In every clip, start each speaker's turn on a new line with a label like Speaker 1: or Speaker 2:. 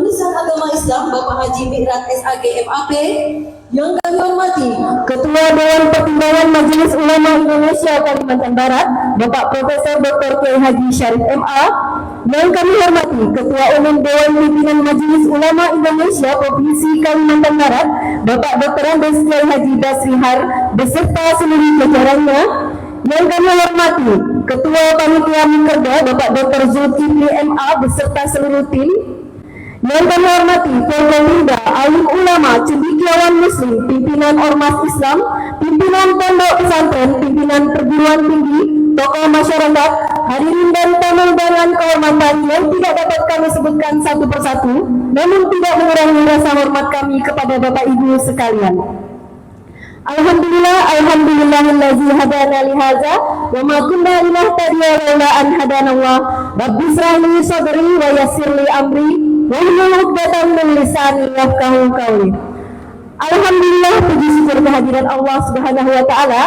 Speaker 1: Urusan Agama Islam Bapak Haji Mi'rat SAG MAP. Yang kami hormati Ketua Dewan Pertimbangan Majelis Ulama Indonesia Kalimantan Barat Bapak Profesor Dr. Kiai Haji Syarif MA. Yang kami hormati Ketua Umum Dewan Pimpinan Majelis Ulama Indonesia Provinsi Kalimantan Barat Bapak Dr. Andes Kiai Haji Basrihar beserta seluruh jajarannya. Yang kami hormati Ketua Panitia Mikerda Bapak Dr. Zulkifli MA beserta seluruh tim. Yang kami hormati Forkominda, alim ulama, cendekiawan muslim, pimpinan ormas Islam, pimpinan pondok pesantren, pimpinan perguruan tinggi, tokoh masyarakat, hadirin dan tamu undangan kehormatan yang tidak dapat kami sebutkan satu persatu, namun tidak mengurangi rasa hormat kami kepada Bapak Ibu sekalian. Alhamdulillahillazi hadana lihaza wa ma kunna linahtadiya laula an hadanallah. Rabbi shrah li sadri wa yassir li amri wahlul 'uqdatam min lisani yafqahu qawli. Alhamdulillah, puji syukur kehadiran Allah Subhanahu wa taala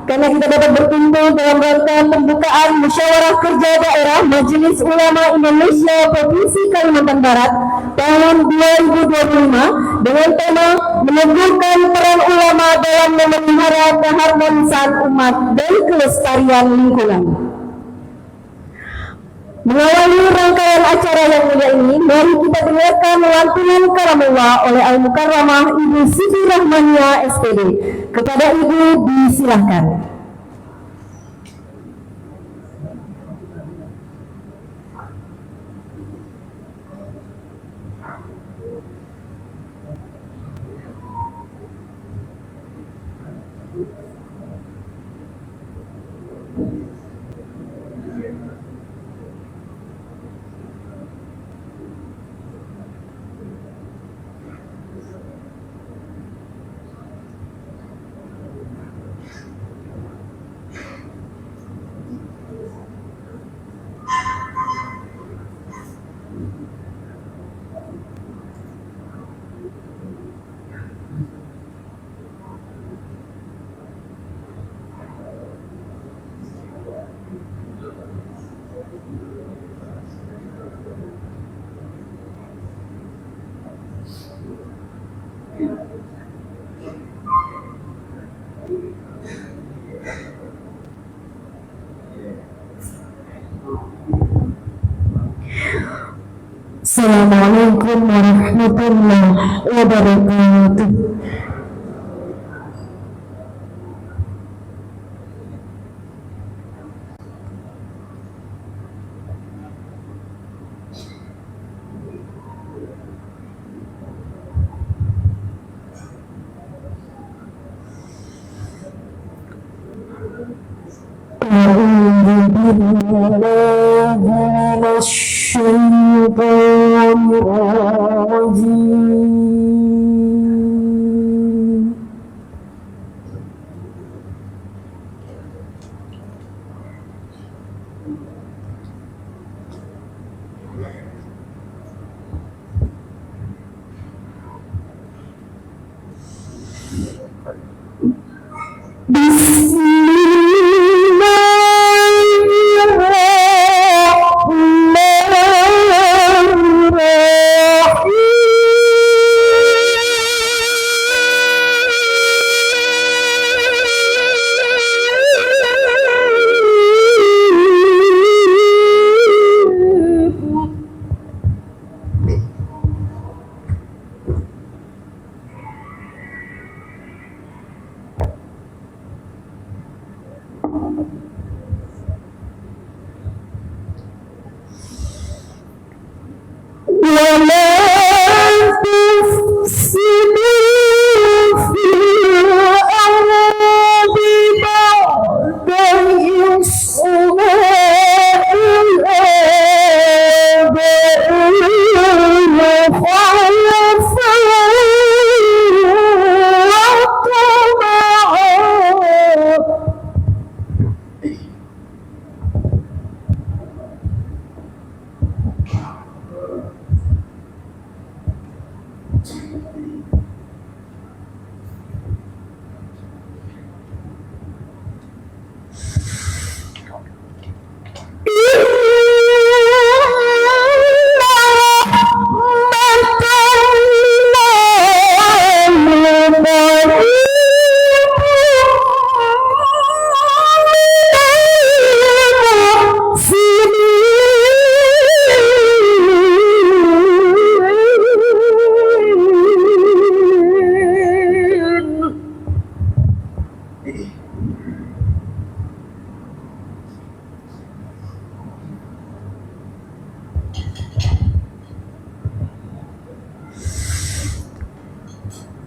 Speaker 1: karena kita dapat berkumpul dalam rangka pembukaan musyawarah kerja daerah Majelis Ulama Indonesia Provinsi Kalimantan Barat tahun 2025 dengan tema meneguhkan peran ulama dalam memelihara keharmonisan umat dan kelestarian lingkungan. Mengawali rangkaian acara yang mulia ini, mari kita dengarkan lantunan kalamullah oleh Al-Mukarramah Ibu Siti Rahmania SPD. Kepada Ibu disilahkan. Assalamualaikum warahmatullahi wabarakatuh.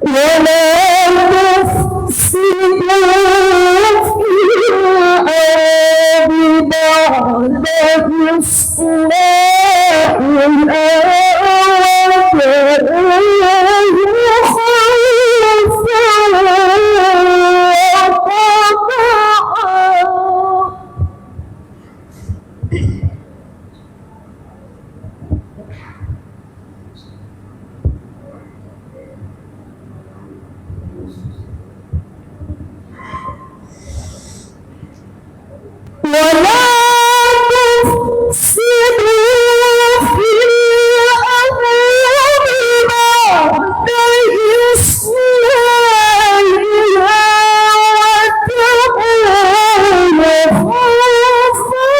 Speaker 1: ولا تفسدوا في الأرض بعد إصلاحها ولا تفسدوا في الأرض بعد إصلاحها واتقوا خوفا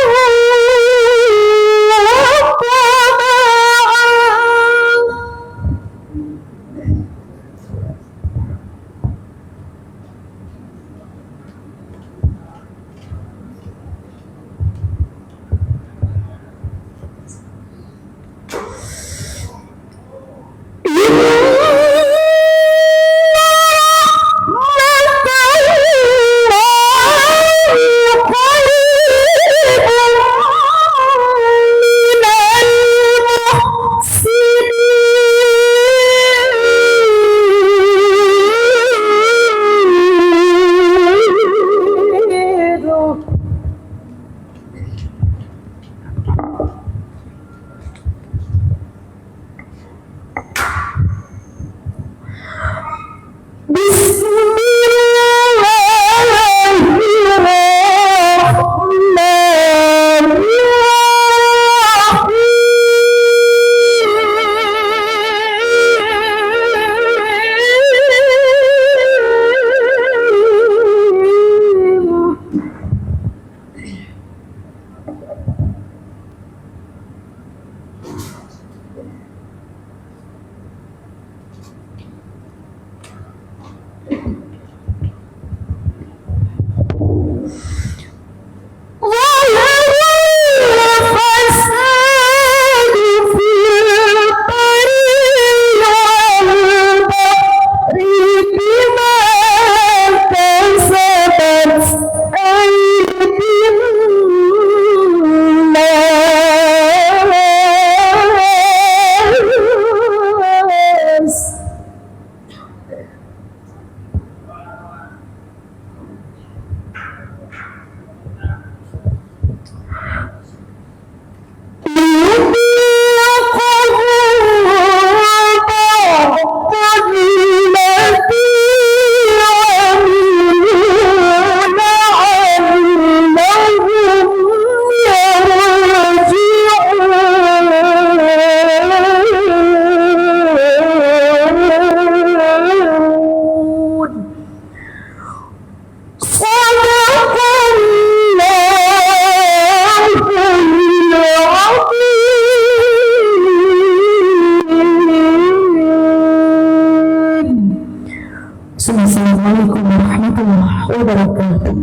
Speaker 1: Assalamualaikum warahmatullahi wabarakatuh.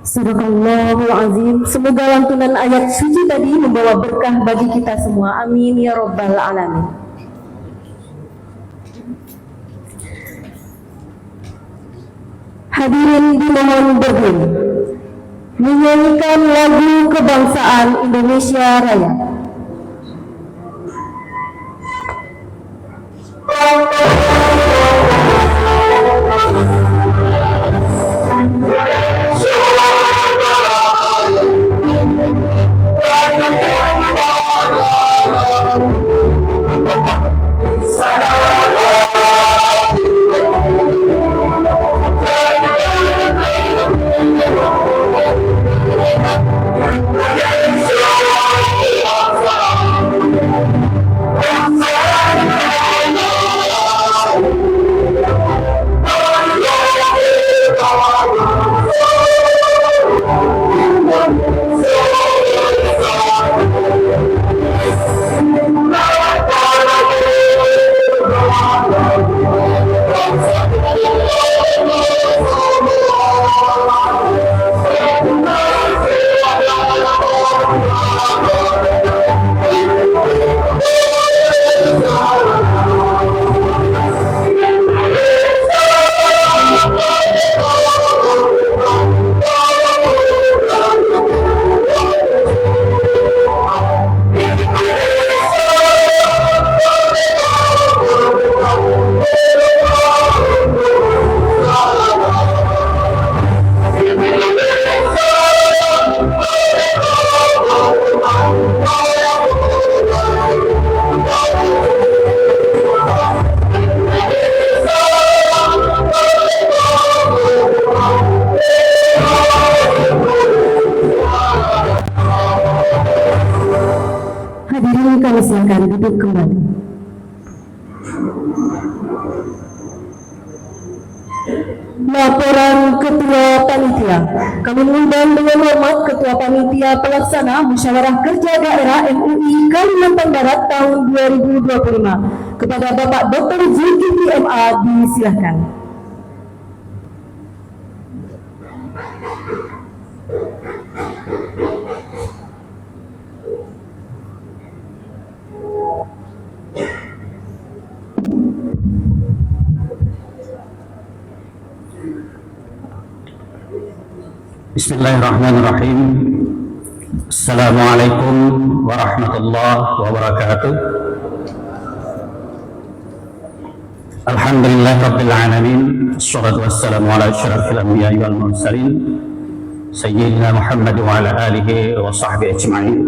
Speaker 1: Sadaqallahul azim. Semoga lantunan ayat suci tadi membawa berkah bagi kita semua. Amin ya rabbal alamin. Hadirin dimohon berdiri menyanyikan lagu kebangsaan Indonesia Raya. kami silakan duduk kembali. Laporan Ketua Panitia. Kami mengundang dengan hormat Ketua Panitia Pelaksana Musyawarah Kerja Daerah MUI Kalimantan Barat tahun 2025 kepada Bapak Dr. Zulkifli MA, disilakan.
Speaker 2: Bismillahirrahmanirrahim. Assalamualaikum warahmatullahi wabarakatuh. Alhamdulillahirabbil alamin. Wassalatu wassalamu ala asyrafil anbiya'i wal mursalin sayyidina Muhammad wa ala alihi wa sahbihi ajma'in.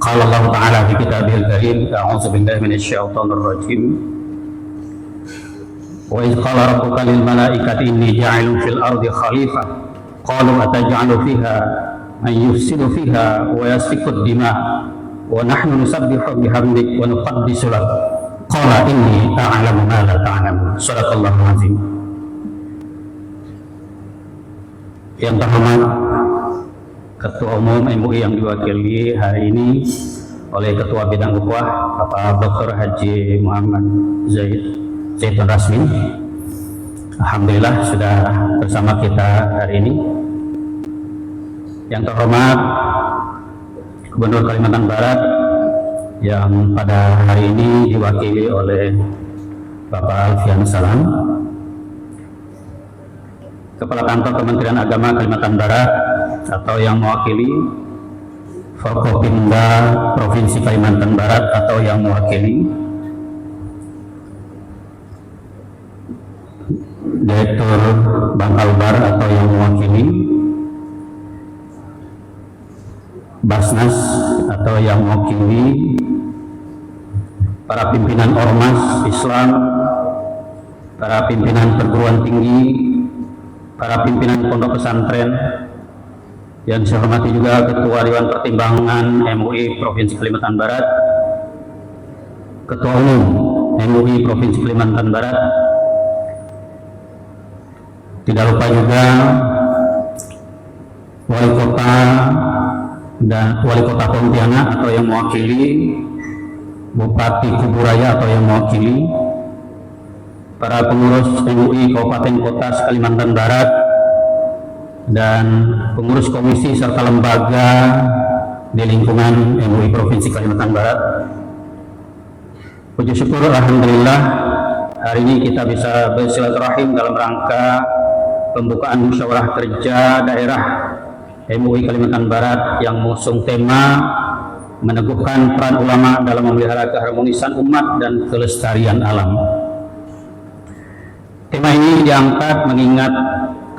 Speaker 2: Qala Allah ta'ala fi kitabihil karim, a'udzu billahi minasyaitonir rajim. Wa idh qala rabbuka lil malaikati inni ja'ilun fil ardi khalifah qalu ataj'alu fiha man yufsidu fiha wa yasfiku ad-dima wa nahnu nusabbihu bihamdik wa nuqaddisu lak qala inni a'lamu ma la ta'lamun. Shadaqallahu azim. Yang terhormat Ketua Umum MUI yang diwakili hari ini oleh Ketua Bidang Ukhuwah Bapak Dr. Haji Muhammad Zaitun Rasmi, alhamdulillah sudah bersama kita hari ini. Yang terhormat Gubernur Kalimantan Barat yang pada hari ini diwakili oleh Bapak Alfian Salam, Kepala Kantor Kementerian Agama Kalimantan Barat atau yang mewakili Forkopimda Provinsi Kalimantan Barat atau yang mewakili Direktur Bank Kalbar atau yang mewakili Basnas atau yang mewakili para pimpinan ormas Islam, para pimpinan perguruan tinggi, para pimpinan pondok pesantren, yang saya hormati juga Ketua Dewan Pertimbangan MUI Provinsi Kalimantan Barat, Ketua Umum MUI Provinsi Kalimantan Barat. Tidak lupa juga Wali Kota dan Wali Kota Pontianak atau yang mewakili, Bupati Kuburaya atau yang mewakili, para pengurus MUI Kabupaten Kota Kalimantan Barat dan pengurus komisi serta lembaga di lingkungan MUI Provinsi Kalimantan Barat. Puji syukur alhamdulillah hari ini kita bisa bersilaturahim dalam rangka pembukaan musyawarah kerja daerah MUI Kalimantan Barat yang mengusung tema meneguhkan peran ulama dalam memelihara keharmonisan umat dan kelestarian alam. Tema ini diangkat mengingat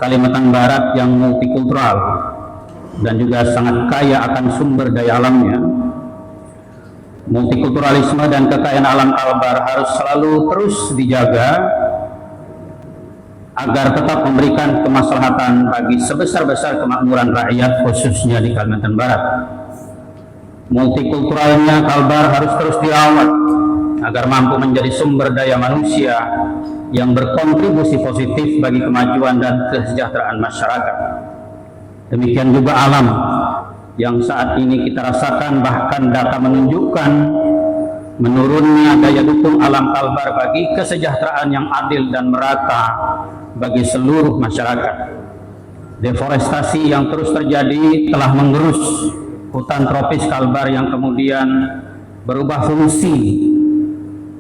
Speaker 2: Kalimantan Barat yang multikultural dan juga sangat kaya akan sumber daya alamnya. Multikulturalisme dan kekayaan alam Kalbar harus selalu terus dijaga agar tetap memberikan kemaslahatan bagi sebesar-besar kemakmuran rakyat khususnya di Kalimantan Barat. Multikulturalnya Kalbar harus terus dirawat agar mampu menjadi sumber daya manusia yang berkontribusi positif bagi kemajuan dan kesejahteraan masyarakat. Demikian juga alam yang saat ini kita rasakan, bahkan data menunjukkan menurunnya daya dukung alam Kalbar bagi kesejahteraan yang adil dan merata bagi seluruh masyarakat. Deforestasi yang terus terjadi telah mengerus hutan tropis Kalbar yang kemudian berubah fungsi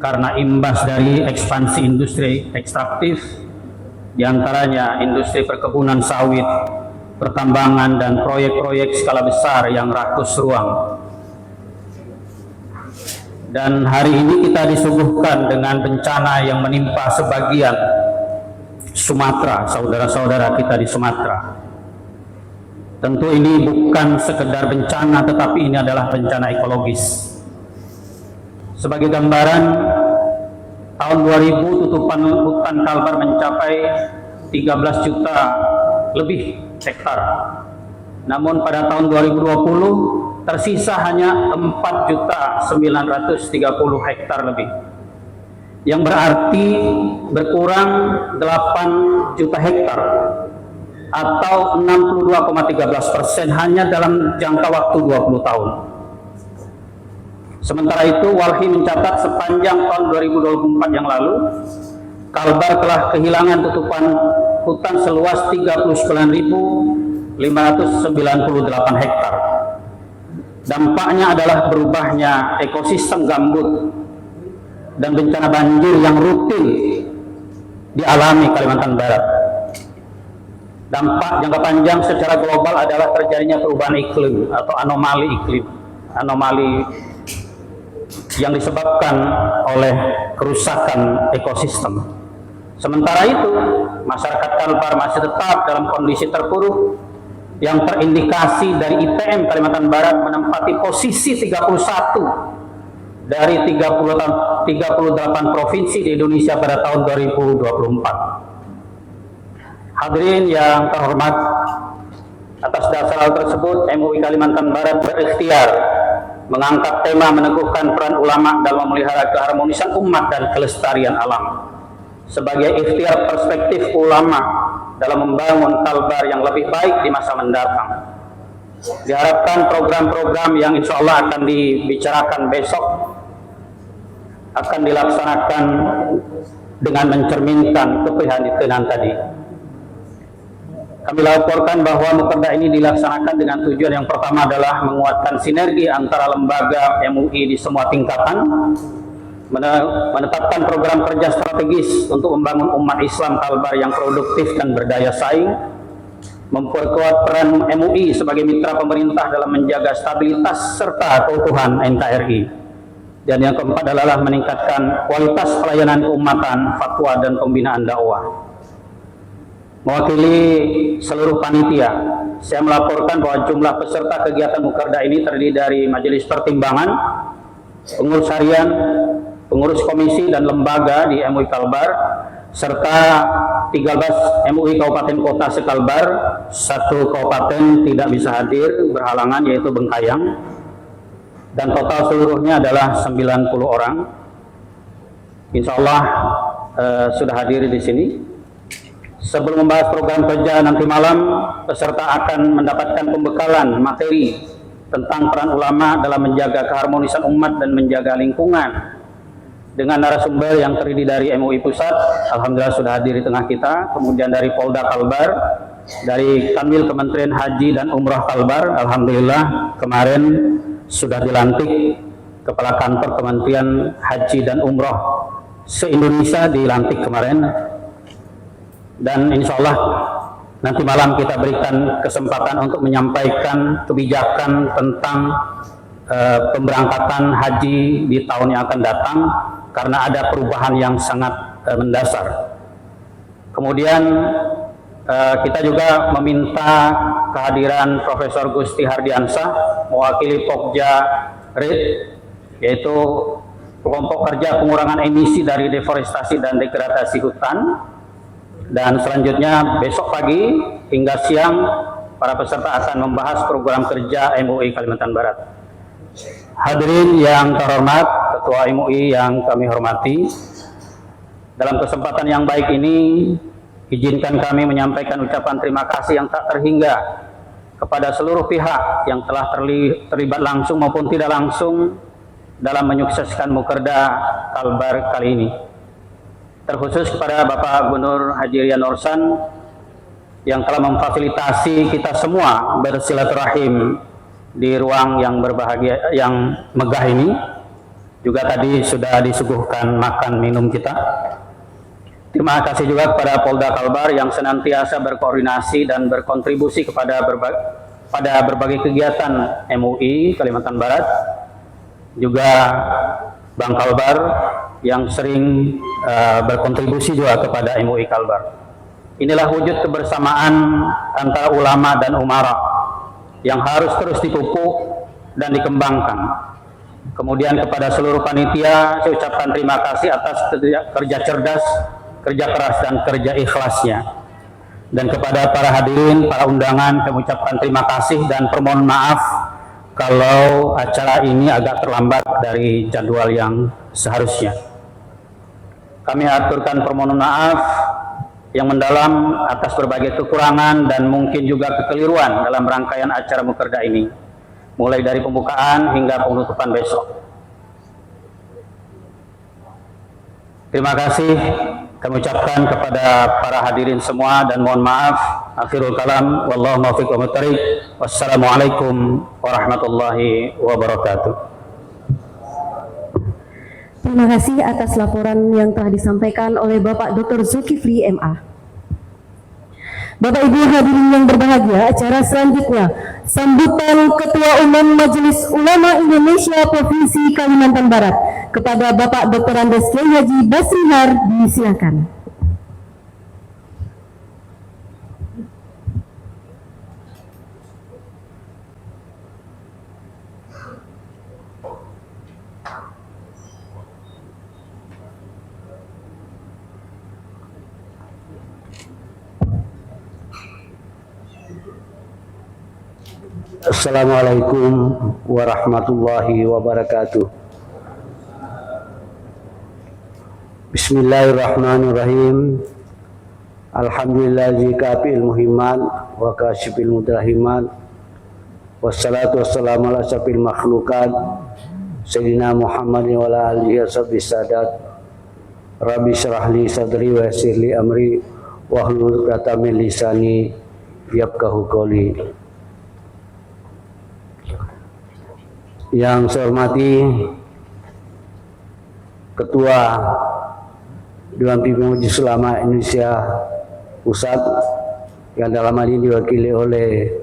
Speaker 2: karena imbas dari ekspansi industri ekstraktif, diantaranya industri perkebunan sawit, pertambangan, dan proyek-proyek skala besar yang rakus ruang. Dan hari ini kita disuguhkan dengan bencana yang menimpa sebagian Sumatera, saudara-saudara kita di Sumatera. Tentu ini bukan sekedar bencana, tetapi ini adalah bencana ekologis. Sebagai gambaran, tahun 2000 tutupan hutan Kalbar mencapai 13 juta lebih hektar. Namun pada tahun 2020 tersisa hanya 4.930 hektar lebih, yang berarti berkurang 8 juta hektar atau 62,13% hanya dalam jangka waktu 20 tahun. Sementara itu, Walhi mencatat sepanjang tahun 2024 yang lalu, Kalbar telah kehilangan tutupan hutan seluas 39.598 hektar. Dampaknya adalah berubahnya ekosistem gambut dan bencana banjir yang rutin dialami Kalimantan Barat. Dampak jangka panjang secara global adalah terjadinya perubahan iklim atau anomali iklim, anomali yang disebabkan oleh kerusakan ekosistem. Sementara itu, masyarakat Kalbar masih tetap dalam kondisi terpuruk yang terindikasi dari IPM Kalimantan Barat menempati posisi 31 dari 38 provinsi di Indonesia pada tahun 2024. Hadirin yang terhormat, atas dasar hal tersebut, MUI Kalimantan Barat berikhtiar mengangkat tema meneguhkan peran ulama dalam memelihara keharmonisan umat dan kelestarian alam sebagai ikhtiar perspektif ulama dalam membangun Kalbar yang lebih baik di masa mendatang. Diharapkan program-program yang insya Allah akan dibicarakan besok akan dilaksanakan dengan mencerminkan keprihatinan tadi. Kami laporkan bahwa Mukerda ini dilaksanakan dengan tujuan yang pertama adalah menguatkan sinergi antara lembaga MUI di semua tingkatan, menetapkan program kerja strategis untuk membangun umat Islam Kalbar yang produktif dan berdaya saing, memperkuat peran MUI sebagai mitra pemerintah dalam menjaga stabilitas serta keutuhan NKRI, dan yang keempat adalah meningkatkan kualitas pelayanan keumatan, fatwa dan pembinaan dakwah. Mewakili seluruh panitia, saya melaporkan bahwa jumlah peserta kegiatan Mukerda ini terdiri dari majelis pertimbangan, pengurus harian, pengurus komisi dan lembaga di MUI Kalbar, serta 13 MUI Kabupaten Kota se-Kalbar. Satu kabupaten tidak bisa hadir berhalangan, yaitu Bengkayang, dan total seluruhnya adalah 90 orang. Insya Allah sudah hadir di sini. Sebelum membahas program kerja nanti malam, peserta akan mendapatkan pembekalan materi tentang peran ulama dalam menjaga keharmonisan umat dan menjaga lingkungan dengan narasumber yang terdiri dari MUI Pusat, alhamdulillah sudah hadir di tengah kita, kemudian dari Polda Kalbar, dari Kanwil Kementerian Haji dan Umroh Kalbar, alhamdulillah kemarin sudah dilantik Kepala Kantor Kementerian Haji dan Umroh se-Indonesia, dilantik kemarin. Dan insya Allah nanti malam kita berikan kesempatan untuk menyampaikan kebijakan tentang pemberangkatan haji di tahun yang akan datang, karena ada perubahan yang sangat mendasar. Kemudian kita juga meminta kehadiran Profesor Gusti Hardiansah mewakili Pokja RID, yaitu kelompok kerja pengurangan emisi dari deforestasi dan degradasi hutan. Dan selanjutnya besok pagi hingga siang para peserta akan membahas program kerja MUI Kalimantan Barat. Hadirin yang terhormat, Ketua MUI yang kami hormati, dalam kesempatan yang baik ini izinkan kami menyampaikan ucapan terima kasih yang tak terhingga kepada seluruh pihak yang telah terlibat langsung maupun tidak langsung dalam menyukseskan Mukerda Kalbar kali ini. Terkhusus kepada Bapak Gubernur Haji Rian Orsan yang telah memfasilitasi kita semua bersilaturahim di ruang yang berbahagia, yang megah ini. Juga tadi sudah disuguhkan makan minum kita. Terima kasih juga kepada Polda Kalbar yang senantiasa berkoordinasi dan berkontribusi kepada berbagai kegiatan MUI Kalimantan Barat. Juga Bang Kalbar yang sering berkontribusi juga kepada MUI Kalbar. Inilah wujud kebersamaan antara ulama dan umara yang harus terus dipupuk dan dikembangkan. Kemudian kepada seluruh panitia, saya ucapkan terima kasih atas kerja cerdas, kerja keras, dan kerja ikhlasnya. Dan kepada para hadirin, para undangan, kami ucapkan terima kasih dan permohon maaf kalau acara ini agak terlambat dari jadwal yang seharusnya. Kami aturkan permohonan maaf yang mendalam atas berbagai kekurangan dan mungkin juga kekeliruan dalam rangkaian acara Mukerda ini, mulai dari pembukaan hingga penutupan besok. Terima kasih kami ucapkan kepada para hadirin semua dan mohon maaf. Akhirul kalam, wallahu muwaffiq wa muttariq. Wassalamualaikum warahmatullahi wabarakatuh.
Speaker 1: Terima kasih atas laporan yang telah disampaikan oleh Bapak Dr. Zulkifli MA. Bapak Ibu hadirin yang berbahagia, acara selanjutnya sambutan Ketua Umum Majelis Ulama Indonesia Provinsi Kalimantan Barat kepada Bapak Dr. Andes Kiai Haji Basrihar, disilakan.
Speaker 3: Assalamualaikum warahmatullahi wabarakatuh. Bismillahirrahmanirrahim. Alhamdulillahi kafil muhimmat wa kasyifil mudrahimat. Wassalatu wassalamu ala asyrafil makhlukat Sayyidina Muhammadin wa ala alihi washabihi sadat. Rabbi syrah li sadri wa yassir li amri wahlul 'uqdatam min lisani yafqahu qawli. Yang saya hormati Ketua Dewan Pimpinan Majelis Ulama Indonesia Pusat, yang dalam hal ini diwakili oleh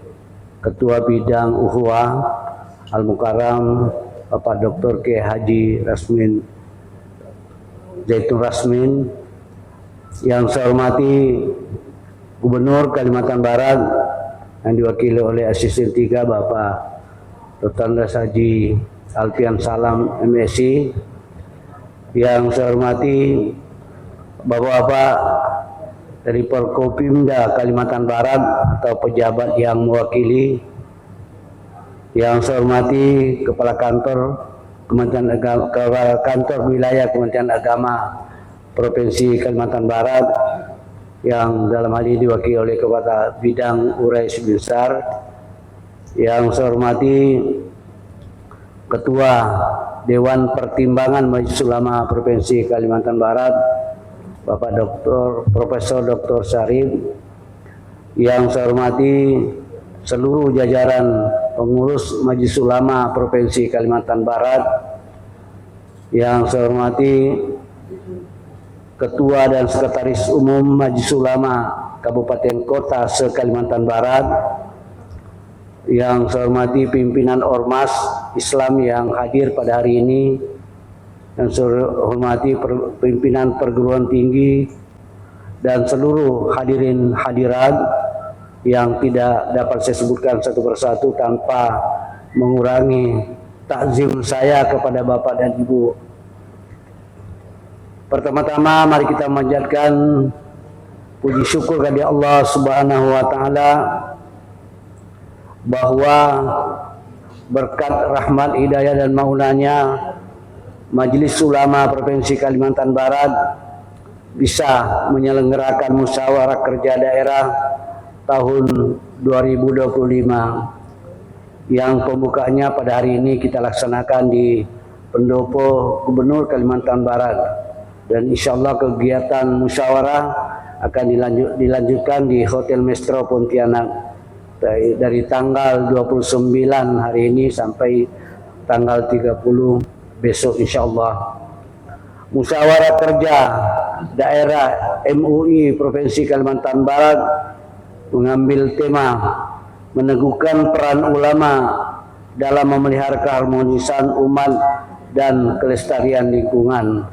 Speaker 3: Ketua Bidang Ukhuwah Al-Mukarram Bapak Dr. Kiai Haji Rasmin Zaitun Rasmin, yang saya hormati Gubernur Kalimantan Barat yang diwakili oleh Asisten 3 Bapak Dr. Andes Haji Alfian Salam MSI, yang saya hormati Bapak-bapak dari Forkopimda Kalimantan Barat atau pejabat yang mewakili, yang saya hormati Kepala Kantor Kementerian Agama, Kepala Kantor Wilayah Kementerian Agama Provinsi Kalimantan Barat, yang dalam hal ini diwakili oleh Kepala Bidang Urais Binsar, yang saya hormati Ketua Dewan Pertimbangan Majelis Ulama Provinsi Kalimantan Barat Bapak Profesor Dr. Syarif, yang saya hormati seluruh jajaran pengurus Majelis Ulama Provinsi Kalimantan Barat, yang saya hormati Ketua dan Sekretaris Umum Majelis Ulama Kabupaten Kota se-Kalimantan Barat, yang saya hormati pimpinan Ormas Islam yang hadir pada hari ini, yang saya hormati pimpinan perguruan tinggi dan seluruh hadirin hadirat yang tidak dapat saya sebutkan satu persatu tanpa mengurangi takzim saya kepada Bapak dan Ibu. Pertama-tama mari kita memanjatkan puji syukur kepada Allah Subhanahu wa taala bahwa berkat rahmat hidayah dan maunanya Majelis Ulama Provinsi Kalimantan Barat bisa menyelenggarakan musyawarah kerja daerah tahun 2025 yang pembukanya pada hari ini kita laksanakan di Pendopo Gubernur Kalimantan Barat, dan insya Allah kegiatan musyawarah akan dilanjutkan di Hotel Maestro Pontianak dari tanggal 29 hari ini sampai tanggal 30 besok insya Allah. Musyawarah kerja daerah MUI Provinsi Kalimantan Barat mengambil tema meneguhkan peran ulama dalam memelihara keharmonisan umat dan kelestarian lingkungan.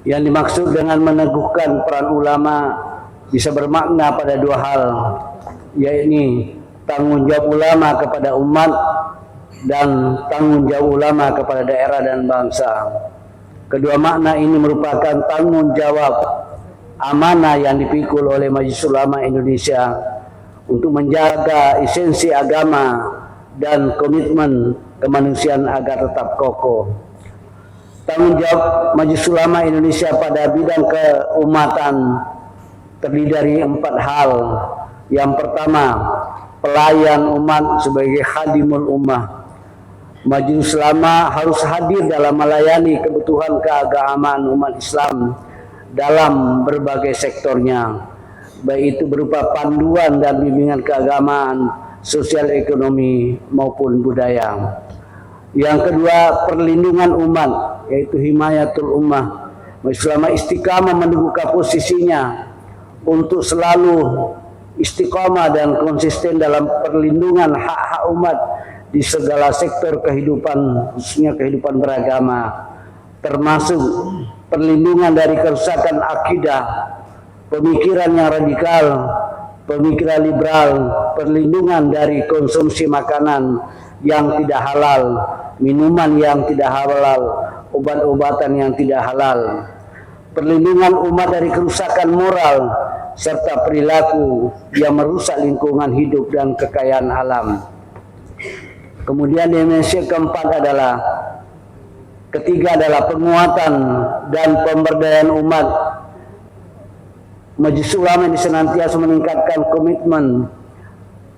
Speaker 3: Yang dimaksud dengan meneguhkan peran ulama bisa bermakna pada dua hal, yaitu tanggung jawab ulama kepada umat dan tanggung jawab ulama kepada daerah dan bangsa. Kedua makna ini merupakan tanggung jawab amanah yang dipikul oleh Majelis Ulama Indonesia untuk menjaga esensi agama dan komitmen kemanusiaan agar tetap kokoh. Tanggung jawab Majelis Ulama Indonesia pada bidang keumatan terdiri dari 4 hal. Yang pertama, pelayan umat sebagai khadimul ummah. Majelis Ulama harus hadir dalam melayani kebutuhan keagamaan umat Islam dalam berbagai sektornya, baik itu berupa panduan dan bimbingan keagamaan, sosial ekonomi maupun budaya. Yang kedua, perlindungan umat, yaitu himayatul ummah. Majelis Ulama istiqamah menduduki posisinya untuk selalu istiqamah dan konsisten dalam perlindungan hak-hak umat di segala sektor kehidupan, khususnya kehidupan beragama, termasuk perlindungan dari kerusakan akidah, pemikiran yang radikal, pemikiran liberal, perlindungan dari konsumsi makanan yang tidak halal, minuman yang tidak halal, obat-obatan yang tidak halal, perlindungan umat dari kerusakan moral serta perilaku yang merusak lingkungan hidup dan kekayaan alam. Kemudian dimensi keempat adalah, ketiga adalah penguatan dan pemberdayaan umat. Majelis Ulama senantiasa meningkatkan komitmen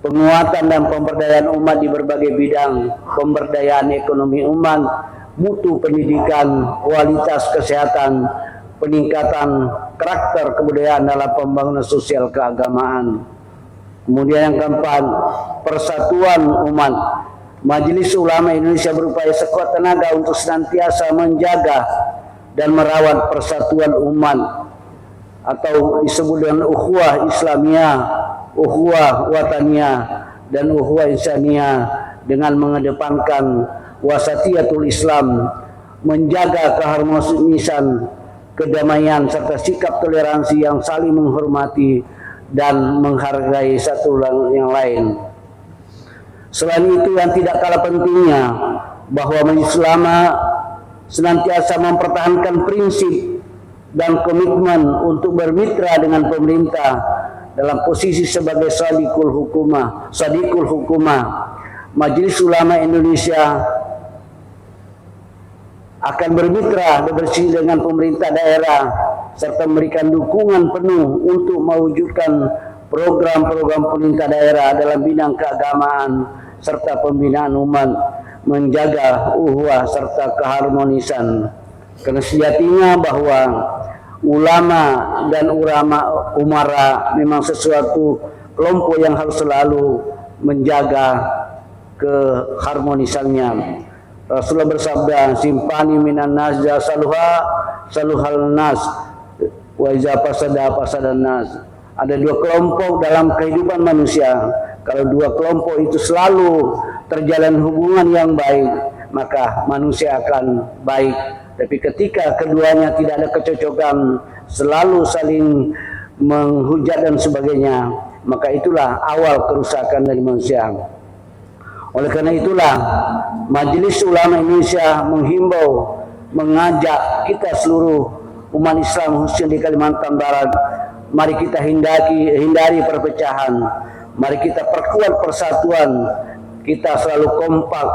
Speaker 3: penguatan dan pemberdayaan umat di berbagai bidang, pemberdayaan ekonomi umat, mutu pendidikan, kualitas kesehatan, peningkatan karakter kebudayaan dalam pembangunan sosial keagamaan. Kemudian yang keempat, persatuan umat. Majelis Ulama Indonesia berupaya sekuat tenaga untuk senantiasa menjaga dan merawat persatuan umat, atau disebut dengan ukhuwah Islamiyah, ukhuwah wataniyah, dan ukhuwah insaniyah, dengan mengedepankan wasatiyatul Islam, menjaga keharmonisan, kedamaian, serta sikap toleransi yang saling menghormati dan menghargai satu yang lain. Selain itu, yang tidak kalah pentingnya, bahwa Majelis Ulama senantiasa mempertahankan prinsip dan komitmen untuk bermitra dengan pemerintah dalam posisi sebagai sadikul hukumah. Majelis Ulama Indonesia akan bermitra bersih dengan pemerintah daerah serta memberikan dukungan penuh untuk mewujudkan program-program pemerintah daerah dalam bidang keagamaan serta pembinaan umat, menjaga ukhuwah serta keharmonisan. Karena sejatinya bahwa ulama dan umara memang sesuatu kelompok yang harus selalu menjaga keharmonisannya. Rasulullah bersabda, simpani minan nas saluhal nas wa iza fasadan nas. Ada 2 kelompok dalam kehidupan manusia. Kalau 2 kelompok itu selalu terjalin hubungan yang baik, maka manusia akan baik. Tapi ketika keduanya tidak ada kecocokan, selalu saling menghujat dan sebagainya, maka itulah awal kerusakan dari manusia. Oleh karena itulah Majelis Ulama Indonesia menghimbau, mengajak kita seluruh umat Islam khususnya di Kalimantan Barat, mari kita hindari perpecahan, mari kita perkuat persatuan, kita selalu kompak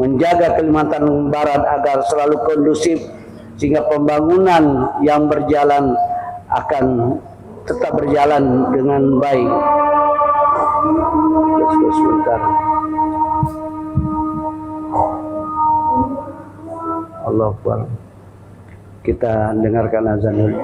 Speaker 3: menjaga Kalimantan Barat agar selalu kondusif, sehingga pembangunan yang berjalan akan tetap berjalan dengan baik. Sebentar. Allah Akbar. Kita dengarkan azan dulu.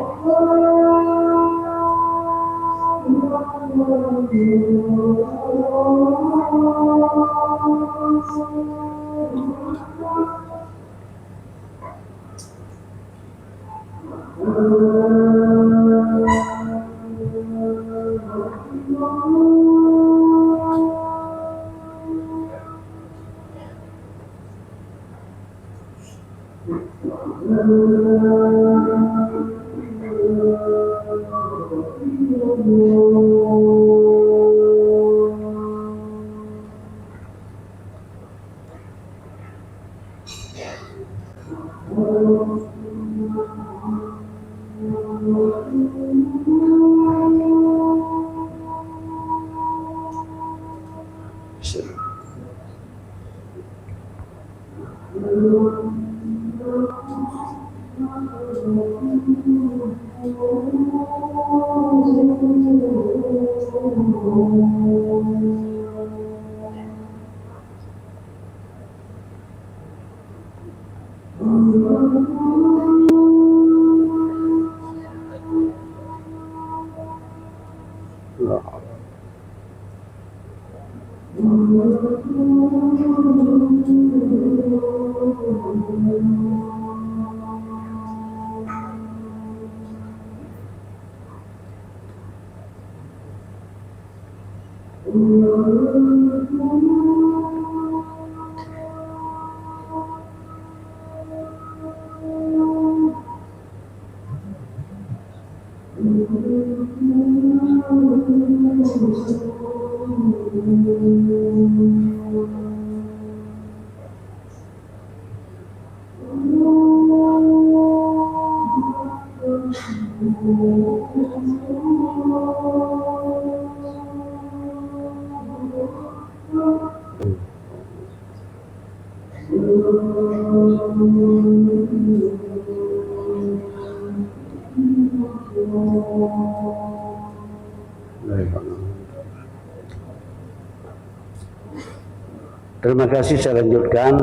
Speaker 3: Terima kasih, saya lanjutkan.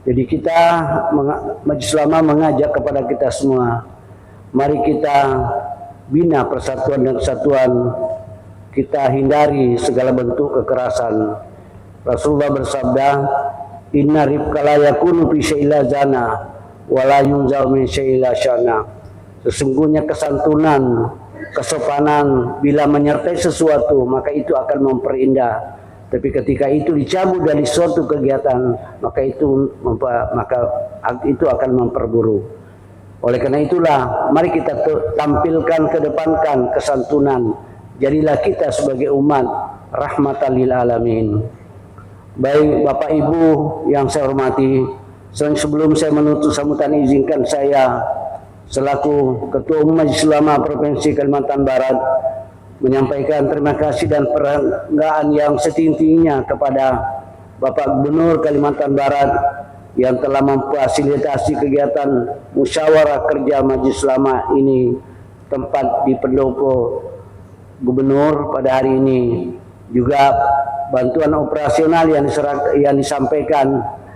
Speaker 3: Jadi kita Majelis Ulama mengajak kepada kita semua, mari kita bina persatuan dan kesatuan, kita hindari segala bentuk kekerasan. Rasulullah bersabda, inna rifqa la yakunu fi syai'ila zana wa la yunzau min syai'ila syana. Sesungguhnya kesantunan, kesopanan bila menyertai sesuatu maka itu akan memperindah. Tapi ketika itu dicabut dari suatu kegiatan, maka itu akan memperburuk. Oleh karena itulah, mari kita tampilkan, kedepankan kesantunan. Jadilah kita sebagai umat rahmatan lil alamin. Baik Bapak Ibu yang saya hormati, sebelum saya menutup sambutan, izinkan saya selaku Ketua Umum Majelis Ulama Provinsi Kalimantan Barat menyampaikan terima kasih dan penghargaan yang setinggi-tingginya kepada Bapak Gubernur Kalimantan Barat yang telah memfasilitasi kegiatan musyawarah kerja Majelis Ulama ini tempat di pendopo Gubernur pada hari ini. Juga bantuan operasional yang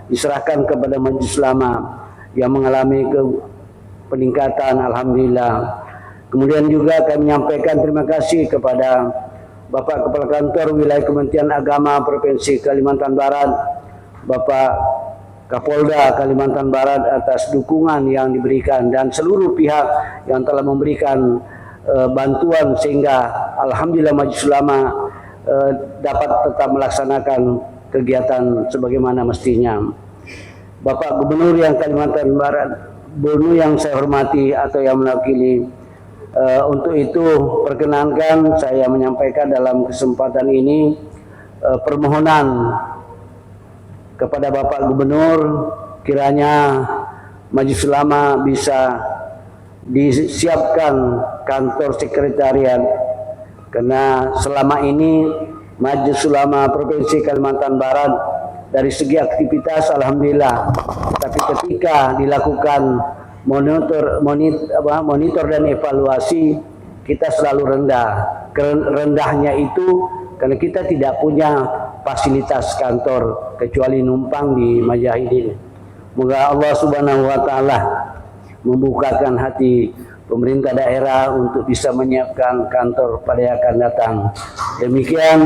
Speaker 3: diserahkan kepada Majelis Ulama yang mengalami peningkatan, alhamdulillah. Kemudian juga kami menyampaikan terima kasih kepada Bapak Kepala Kantor Wilayah Kementerian Agama Provinsi Kalimantan Barat, Bapak Kapolda Kalimantan Barat atas dukungan yang diberikan dan seluruh pihak yang telah memberikan bantuan sehingga alhamdulillah Majelis Ulama dapat tetap melaksanakan kegiatan sebagaimana mestinya. Bapak Gubernur yang Kalimantan Barat, Gubernur yang saya hormati atau yang mewakili, untuk itu perkenankan saya menyampaikan dalam kesempatan ini permohonan kepada Bapak Gubernur, kiranya Majelis Ulama bisa disiapkan kantor sekretariat, karena selama ini Majelis Ulama Provinsi Kalimantan Barat dari segi aktivitas alhamdulillah, tapi ketika dilakukan monitor dan evaluasi kita selalu rendah. Rendahnya itu karena kita tidak punya fasilitas kantor kecuali numpang di Majahidin. Moga Allah Subhanahu wa taala membukakan hati pemerintah daerah untuk bisa menyiapkan kantor pada yang akan datang. Demikian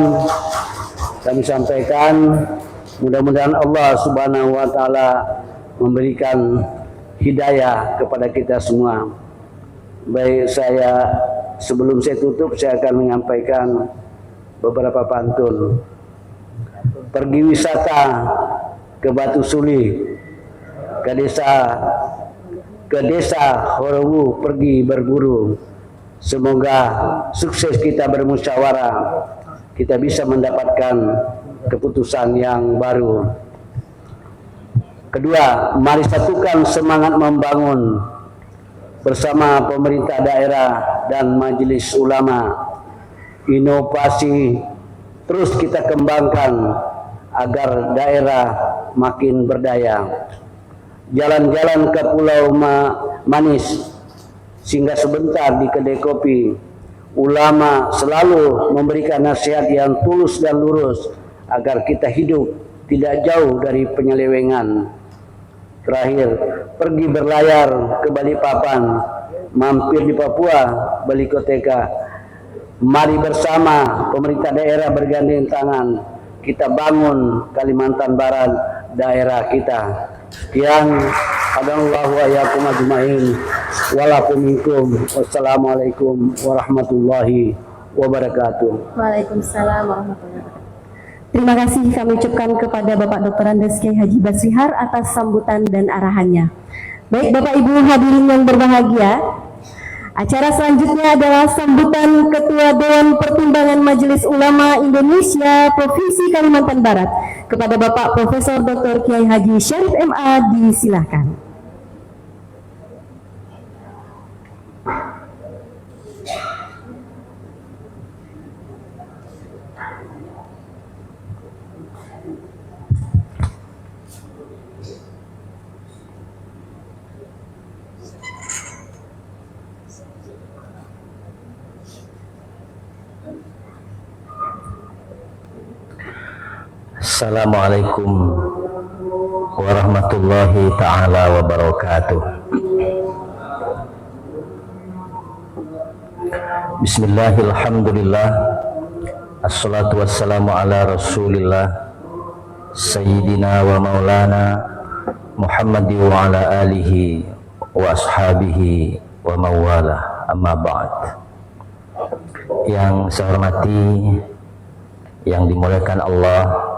Speaker 3: kami sampaikan, mudah-mudahan Allah Subhanahu wa taala memberikan hidayah kepada kita semua. Baik, sebelum saya tutup saya akan menyampaikan beberapa pantun. Pergi wisata ke Batu Suli, ke desa Horowu pergi berburu. Semoga sukses kita bermusyawarah, kita bisa mendapatkan keputusan yang baru. Kedua, mari satukan semangat membangun bersama pemerintah daerah dan Majelis Ulama. Inovasi terus kita kembangkan agar daerah makin berdaya. Jalan-jalan ke Pulau Manis, singgah sebentar di kedai kopi. Ulama selalu memberikan nasihat yang tulus dan lurus agar kita hidup tidak jauh dari penyelewengan. Terakhir, pergi berlayar ke Balikpapan, mampir di Papua, Balikoteka. Mari bersama pemerintah daerah bergandeng tangan, kita bangun Kalimantan Barat, daerah kita. Sekian, hadanallahu wa iyyakum ajmain. Walakum minkum. Wassalamualaikum warahmatullahi wabarakatuh.
Speaker 1: Waalaikumsalam warahmatullahi wabarakatuh. Terima kasih kami ucapkan kepada Bapak Dr. Andes Kiai Haji Basrihar atas sambutan dan arahannya. Baik Bapak Ibu hadirin yang berbahagia, acara selanjutnya adalah sambutan Ketua Dewan Pertimbangan Majelis Ulama Indonesia Provinsi Kalimantan Barat kepada Bapak Profesor Dr. Kiai Haji Syarif MA, disilahkan.
Speaker 4: Assalamualaikum warahmatullahi ta'ala wabarakatuh. Bismillahirrahmanirrahim. Assalatu wassalamu ala rasulillah Sayyidina wa maulana Muhammadi wa ala alihi wa ashabihi wa mawala, amma ba'd. Yang saya hormati, yang dimuliakan Allah,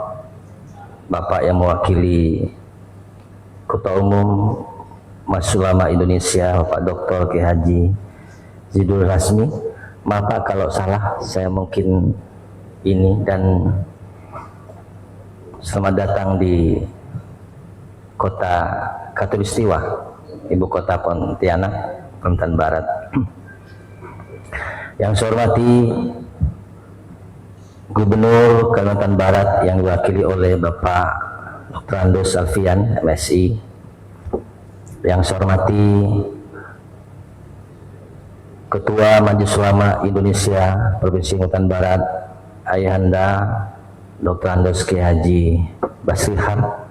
Speaker 4: Bapak yang mewakili Ketua Umum Majelis Ulama Indonesia, Bapak Dr. Kiai Haji Zidul Rasmi. Maaf Pak kalau salah, saya mungkin ini, dan selamat datang di kota Katulistiwa, ibu kota Pontianak, Kalimantan Barat. Yang saya hormati Gubernur Kalimantan Barat yang diwakili oleh Bapak Dr. Andes Alfian, MSI. Yang saya hormati Ketua Majelis Ulama Indonesia Provinsi Kalimantan Barat, Ayahanda Dr. Andes Kiai Haji Basrihar,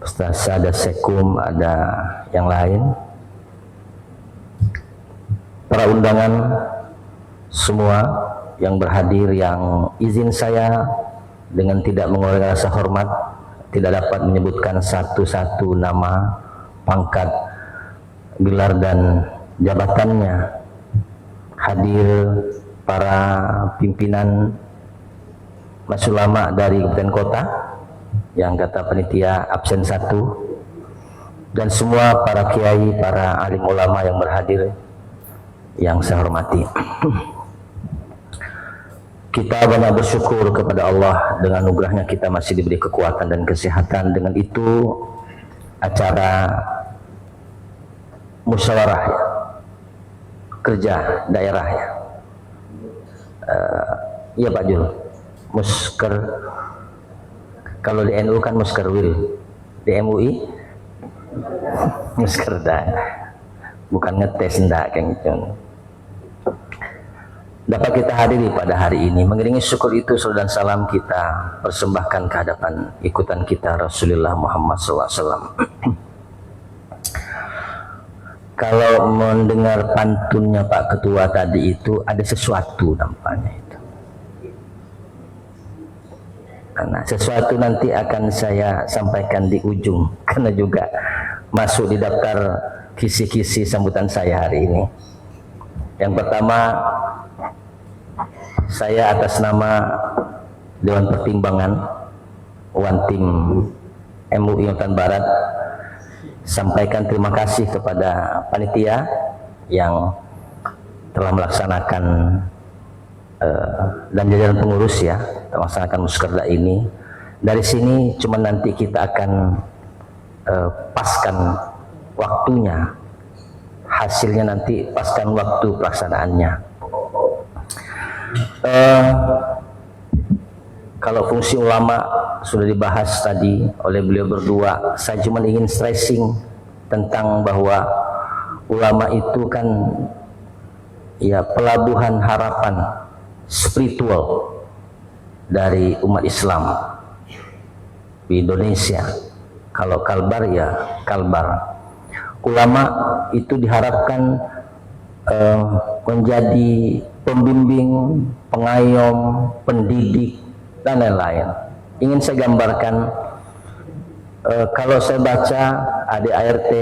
Speaker 4: Ustaz ada Sekum, ada yang lain, para undangan semua yang berhadir, yang izin saya dengan tidak mengurangi rasa hormat tidak dapat menyebutkan satu-satu nama, pangkat, gelar dan jabatannya. Hadir para pimpinan Majelis Ulama dari Kabupaten Kota yang kata panitia absen 1, dan semua para kiai, para alim ulama yang berhadir yang saya hormati. Kita banyak bersyukur kepada Allah, dengan anugerahnya kita masih diberi kekuatan dan kesehatan. Dengan itu acara musyawarah ya, kerja daerah ya, iya Pak Jul, musker, kalau di NU kan muskerwil, di MUI muskerda, bukan ngetes ndak kayak gitu. Dapat kita hadiri pada hari ini, mengiringi syukur itu salam dan salam kita persembahkan ke hadapan ikutan kita Rasulullah Muhammad SAW. Kalau mendengar pantunnya Pak Ketua tadi itu ada sesuatu nampaknya itu. Karena sesuatu nanti akan saya sampaikan di ujung, karena juga masuk di daftar kisi-kisi sambutan saya hari ini. Yang pertama, saya atas nama Dewan Pertimbangan One-Team MUI Kalimantan Barat sampaikan terima kasih kepada panitia yang telah melaksanakan dan jajaran pengurus ya, melaksanakan muskerda ini. Dari sini cuma nanti kita akan paskan waktunya, hasilnya nanti paskan waktu pelaksanaannya. Kalau fungsi ulama sudah dibahas tadi oleh beliau berdua. Saya cuma ingin stressing tentang bahwa ulama itu kan ya pelabuhan harapan spiritual dari umat Islam di Indonesia. Kalau Kalbar ya Kalbar. Ulama itu diharapkan menjadi pembimbing, pengayom, pendidik dan lain-lain. Ingin saya gambarkan, kalau saya baca ADART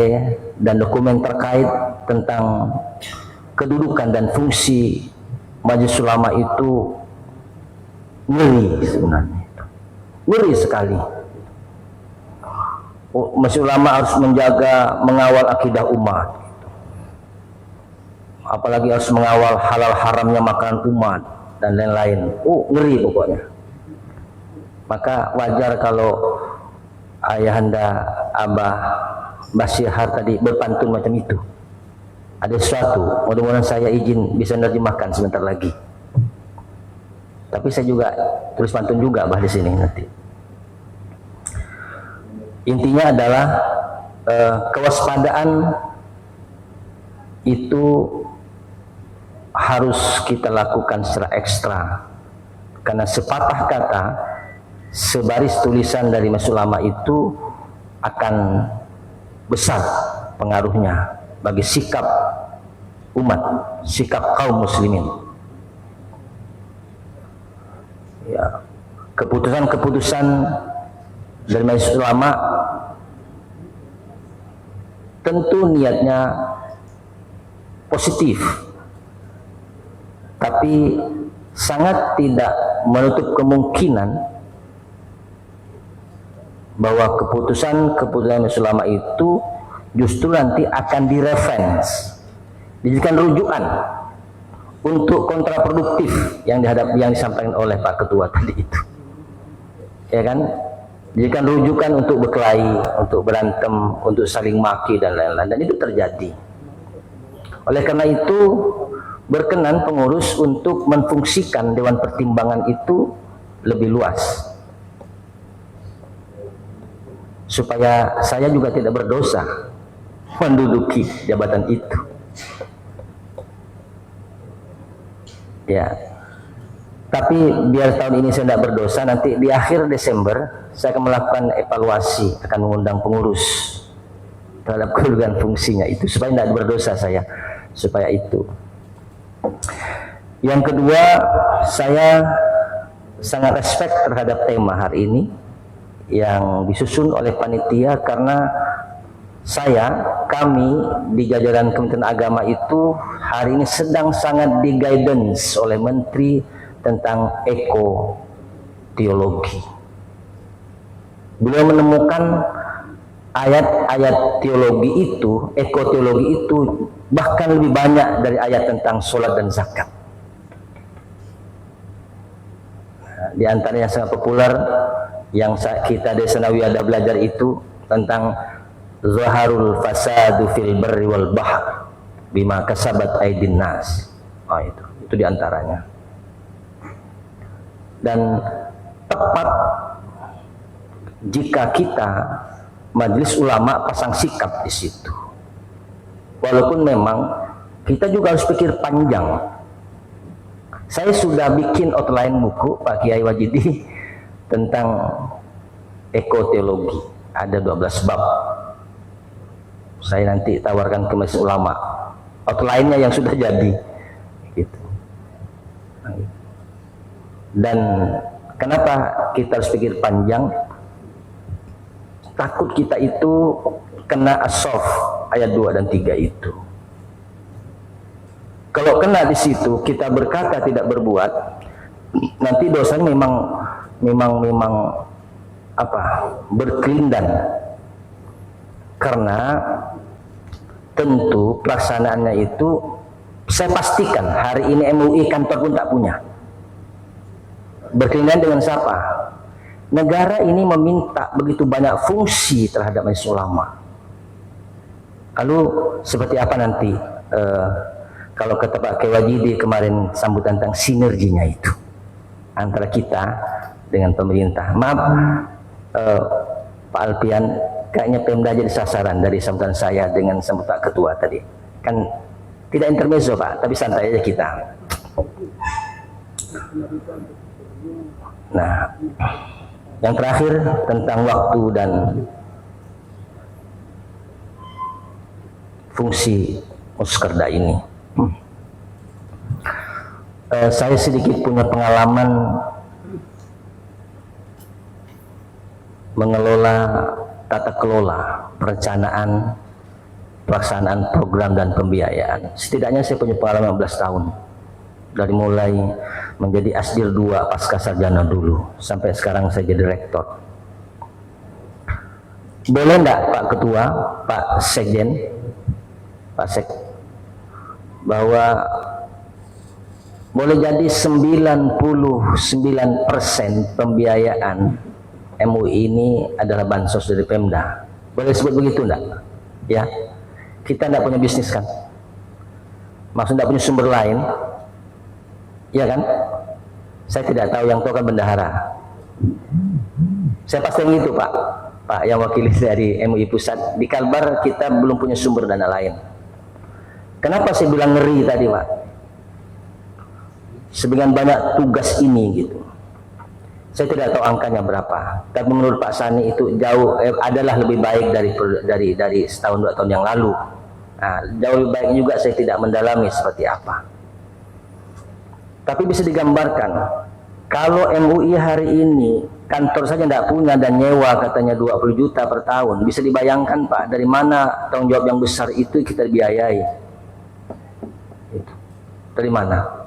Speaker 4: dan dokumen terkait tentang kedudukan dan fungsi Majelis Ulama itu ngeri sebenarnya, ngeri sekali. Majelis Ulama harus menjaga, mengawal akidah umat, apalagi harus mengawal halal haramnya makanan umat dan lain-lain. Ngeri pokoknya. Maka wajar kalau ayahanda Abah Basyihar tadi berpantun macam itu. Ada sesuatu, mudah-mudahan saya izin bisa menerjemahkan sebentar lagi. Tapi saya juga tulis pantun juga Abah di sini nanti. Intinya adalah kewaspadaan itu harus kita lakukan secara ekstra, karena sepatah kata, sebaris tulisan dari Majelis Ulama itu akan besar pengaruhnya bagi sikap umat, sikap kaum muslimin. Ya, keputusan-keputusan dari Majelis Ulama tentu niatnya positif, tapi sangat tidak menutup kemungkinan bahwa keputusan-keputusan Majelis Ulama itu justru nanti akan direference, dijadikan rujukan untuk kontraproduktif yang disampaikan oleh Pak Ketua tadi itu, ya kan? Dijadikan rujukan untuk berkelahi, untuk berantem, untuk saling maki dan lain-lain, dan itu terjadi. Oleh karena itu berkenan pengurus untuk menfungsikan Dewan Pertimbangan itu lebih luas, supaya saya juga tidak berdosa menduduki jabatan itu. Ya, tapi biar tahun ini saya tidak berdosa, nanti di akhir Desember saya akan melakukan evaluasi, akan mengundang pengurus terhadap kedudukan fungsinya itu, supaya tidak berdosa saya, supaya itu. Yang kedua, saya sangat respect terhadap tema hari ini yang disusun oleh panitia, karena kami di jajaran Kementerian Agama itu hari ini sedang sangat di-guidance oleh Menteri tentang ekoteologi. Beliau menemukan ayat-ayat teologi itu, ekoteologi itu bahkan lebih banyak dari ayat tentang sholat dan zakat. Di antara yang sangat populer yang kita di Sanawiyah ada belajar itu tentang zaharul fasadu fil barri wal bahr bima kasabat aydin nas. Itu di antaranya. Dan tepat jika kita Majelis Ulama pasang sikap di situ. Walaupun memang kita juga harus pikir panjang. Saya sudah bikin outline buku Pak Kiai Wajidi tentang ekoteologi. Ada 12 bab. Saya nanti tawarkan ke Majelis Ulama. Outline-nya yang sudah jadi. Gitu. Dan kenapa kita harus pikir panjang? Takut kita itu kena as-sof ayat 2 dan 3 itu. Kalau kena di situ, kita berkata tidak berbuat, nanti dosanya memang berkelindan. Karena tentu pelaksanaannya itu, saya pastikan hari ini MUI kantor pun tak punya. Berkelindan dengan siapa? Negara ini meminta begitu banyak fungsi terhadap Majelis Ulama. Lalu seperti apa nanti kalau kata Pak Kiai Wajidi kemarin sambutan tentang sinerginya itu antara kita dengan pemerintah. Maaf Pak Alpian, kayaknya Pemda jadi sasaran dari sambutan saya dengan sambutan Pak Ketua tadi. Kan tidak intermezzo Pak, tapi santai aja kita. Nah, yang terakhir tentang waktu dan fungsi Muskerda ini. Saya sedikit punya pengalaman mengelola tata kelola perencanaan pelaksanaan program dan pembiayaan. Setidaknya saya punya pengalaman 15 tahun dari mulai menjadi Asdil 2 pasca sarjana dulu sampai sekarang saya jadi rektor. Boleh enggak Pak Ketua, Pak Sekjen, Pak Sek, bahwa boleh jadi 99% pembiayaan MUI ini adalah bansos dari Pemda. Boleh sebut begitu enggak? Ya, kita enggak punya bisnis kan? Maksudnya enggak punya sumber lain, ya kan? Saya tidak tahu, yang tahu kan bendahara. Saya pasti gitu Pak, Pak yang wakili dari MUI Pusat. Di Kalbar kita belum punya sumber dana lain. Kenapa saya bilang ngeri tadi Pak? Sebagian banyak tugas ini gitu. Saya tidak tahu angkanya berapa, tapi menurut Pak Sani itu jauh adalah lebih baik dari setahun 2 tahun yang lalu. Nah, jauh lebih baik juga, saya tidak mendalami seperti apa. Tapi bisa digambarkan, kalau MUI hari ini kantor saja tidak punya dan nyewa katanya 20 juta per tahun, bisa dibayangkan Pak, dari mana tanggung jawab yang besar itu kita biayai? Itu. Dari mana?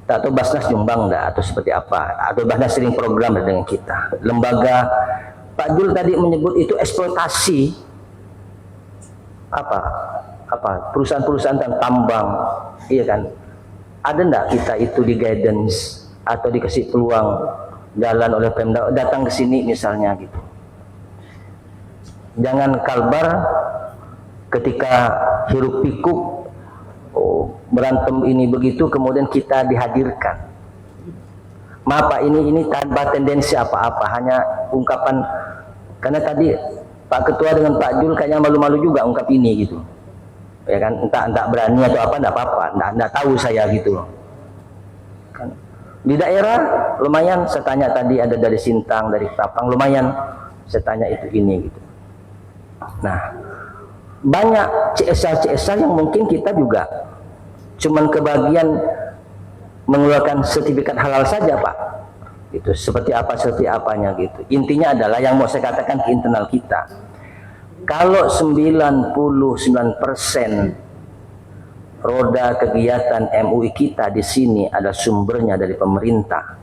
Speaker 4: Atau Basnas nyumbang enggak, atau seperti apa, atau Basnas sering program dengan kita. Lembaga Pak Jul tadi menyebut itu eksploitasi apa perusahaan-perusahaan tambang, iya kan? Ada enggak kita itu di guidance atau dikasih peluang jalan oleh Pemda datang ke sini misalnya gitu. Jangan Kalbar ketika hiruk pikuk berantem ini begitu kemudian kita dihadirkan. Maaf Pak, ini tanpa tendensi apa-apa, hanya ungkapan, karena tadi Pak Ketua dengan Pak Jul kayaknya malu-malu juga ungkap ini gitu, ya kan? Entah berani atau apa, enggak apa-apa, enggak tahu saya gitu kan. Di daerah lumayan, saya tanya tadi ada dari Sintang, dari Tapang, lumayan saya tanya itu ini gitu. Nah, banyak CSR yang mungkin kita juga cuman kebagian mengeluarkan sertifikat halal saja Pak, gitu. Seperti apanya gitu. Intinya adalah yang mau saya katakan ke internal kita, kalau 99% roda kegiatan MUI kita di sini ada sumbernya dari pemerintah.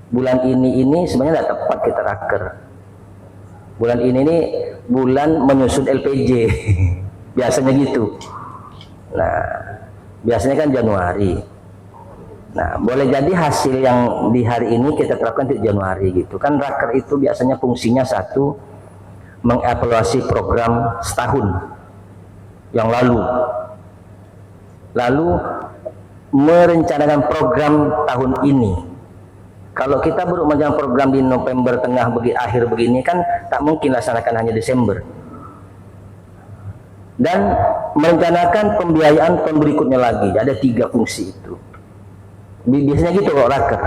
Speaker 4: Bulan ini sebenarnya tidak tepat kita raker. Bulan ini nih bulan menyusun LPJ biasanya gitu. Nah, biasanya kan Januari. Nah, boleh jadi hasil yang di hari ini kita terapkan di Januari gitu. Kan raker itu biasanya fungsinya satu, mengevaluasi program setahun yang lalu. Lalu merencanakan program tahun ini. Kalau kita baru menjalankan program di November tengah akhir begini kan tak mungkin laksanakan hanya Desember. Dan merencanakan pembiayaan tahun berikutnya lagi. Ada 3 fungsi itu. Biasanya gitu kok raker.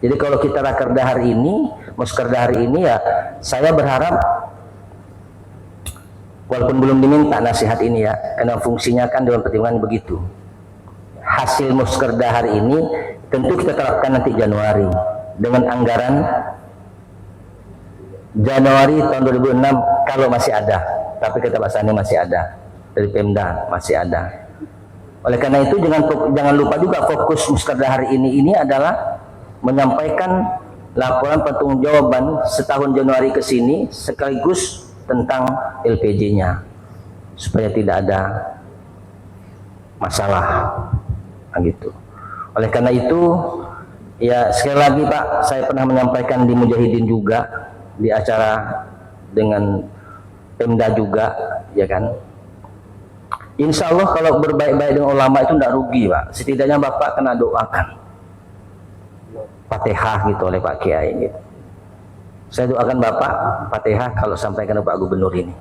Speaker 4: Jadi kalau kita rakerda hari ini, muskerda hari ini, ya saya berharap walaupun belum diminta nasihat ini ya, karena fungsinya kan dalam pertimbangan begitu. Hasil muskerda hari ini tentu kita terapkan nanti Januari dengan anggaran Januari tahun 2006 kalau masih ada, tapi kata Pak Sani masih ada, dari Pemda masih ada. Oleh karena itu jangan lupa juga fokus muskerda hari ini adalah menyampaikan laporan pertanggungjawaban setahun Januari ke sini sekaligus tentang LPJ-nya supaya tidak ada masalah gitu. Oleh karena itu ya sekali lagi Pak, saya pernah menyampaikan di Mujahidin juga, di acara dengan Pemda juga, ya kan. Insya Allah kalau berbaik-baik dengan ulama itu tidak rugi Pak. Setidaknya Bapak kena doakan. Fatihah gitu oleh Pak Kiai gitu. Saya doakan Bapak Fatihah kalau sampaikan ke Pak Gubernur ini.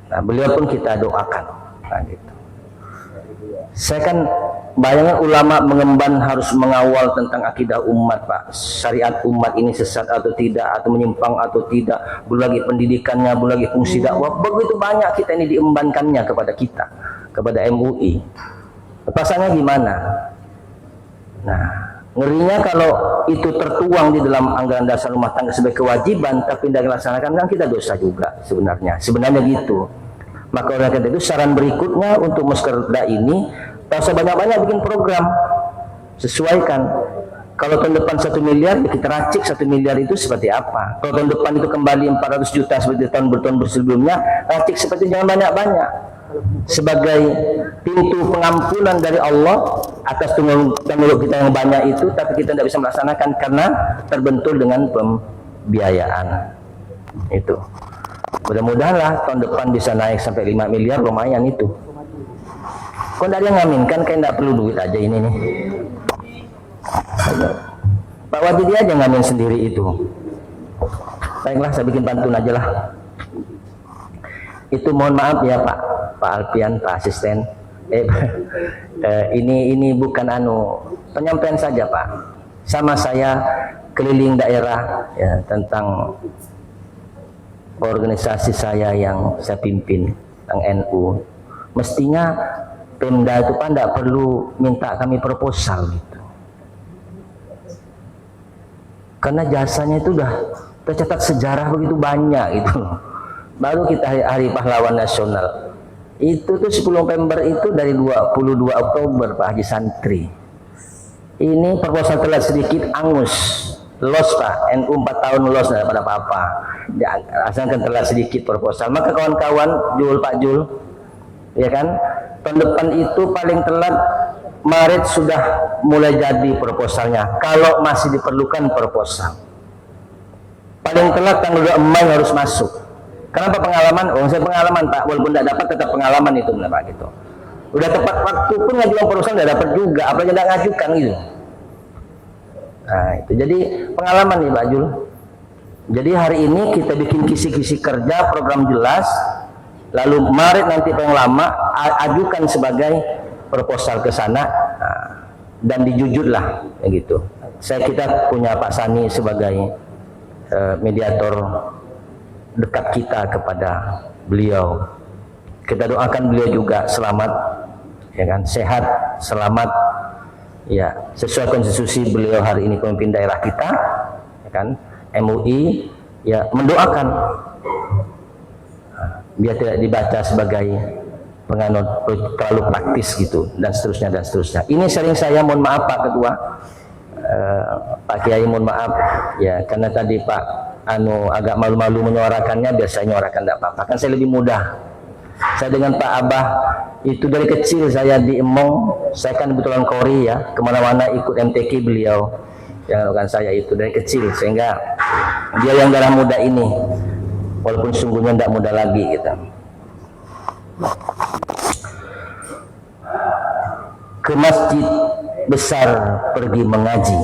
Speaker 4: Nah, beliau pun kita doakan. Nah, gitu. Saya kan bayangkan ulama mengemban harus mengawal tentang akidah umat, Pak. Syariat umat ini sesat atau tidak, atau menyimpang atau tidak. Belum lagi pendidikannya, belum lagi fungsi dakwah. Begitu banyak kita ini diembankannya kepada kita, kepada MUI. Pasalnya gimana? Nah, ngerinya kalau itu tertuang di dalam anggaran dasar rumah tangga sebagai kewajiban, tapi tidak dilaksanakan, kan kita dosa juga sebenarnya. Sebenarnya gitu. Maka oleh karena itu saran berikutnya untuk muskerda ini, tak usah banyak-banyak bikin program, sesuaikan. Kalau tahun depan 1 miliar, ya kita racik 1 miliar itu seperti apa. Kalau tahun depan itu kembali 400 juta seperti tahun sebelumnya, racik seperti jangan banyak-banyak. Sebagai pintu pengampunan dari Allah atas tanggung kita yang banyak itu, tapi kita tidak bisa melaksanakan karena terbentur dengan pembiayaan itu. Mudah-mudahan lah tahun depan bisa naik sampai 5 miliar, lumayan itu. Kok tidak ada yang ngamin kan, kayak tidak perlu duit aja ini nih. Pak Wadidi aja ngamin sendiri itu. Baiklah, saya bikin pantun aja lah. Itu mohon maaf ya Pak Alpian, Pak Asisten. Ini bukan penyampaian saja Pak. Sama saya keliling daerah ya, tentang organisasi saya yang saya pimpin, tentang NU. Mestinya Pemda itu Pak tidak perlu minta kami proposal gitu. Karena jasanya itu udah tercatat sejarah begitu banyak gitu. Baru kita hari Pahlawan Nasional. Itu tuh 10 November itu dari 22 Oktober Pak Haji Santri. Ini proposal telat sedikit angus. Los Pak, NU 4 tahun los, tidak dapat apa-apa. Asalkan telat sedikit proposal. Maka kawan-kawan, Pak Jul, ya kan, tahun depan itu paling telat Maret sudah mulai jadi proposalnya. Kalau masih diperlukan proposal, paling telat tanggal 2 Mei harus masuk. Kenapa pengalaman? Oh, saya pengalaman Pak, walaupun tidak dapat tetap pengalaman itu Pak gitu. Udah tepat waktu pun ngajukan proposal tidak dapat juga, apalagi tidak ngajukan gitu. Nah, itu jadi pengalaman nih Pak Jul. Jadi hari ini kita bikin kisi-kisi kerja, program jelas, lalu Maret nanti paling lama ajukan sebagai proposal ke sana, dan dijujurlah gitu. Kita punya Pak Sani sebagai mediator dekat kita kepada beliau. Kita doakan beliau juga selamat, ya kan, sehat, selamat. Ya, sesuai konstitusi beliau hari ini pemimpin daerah kita, ya kan, MUI, ya mendoakan biar tidak dibaca sebagai penganut terlalu praktis gitu, dan seterusnya dan seterusnya. Ini sering saya mohon maaf Pak Ketua, Pak Kiai mohon maaf ya, karena tadi Pak agak malu-malu menyuarakannya, biar saya nyuarakan tidak apa-apa, kan saya lebih mudah. Saya dengan Pak Abah itu dari kecil saya di Emong, saya kan kebetulan Kori ya, kemana-mana ikut MTQ beliau yang lakukan saya itu dari kecil, sehingga dia yang darah muda ini, walaupun sungguhnya tidak muda lagi gitu. Ke masjid besar pergi mengaji.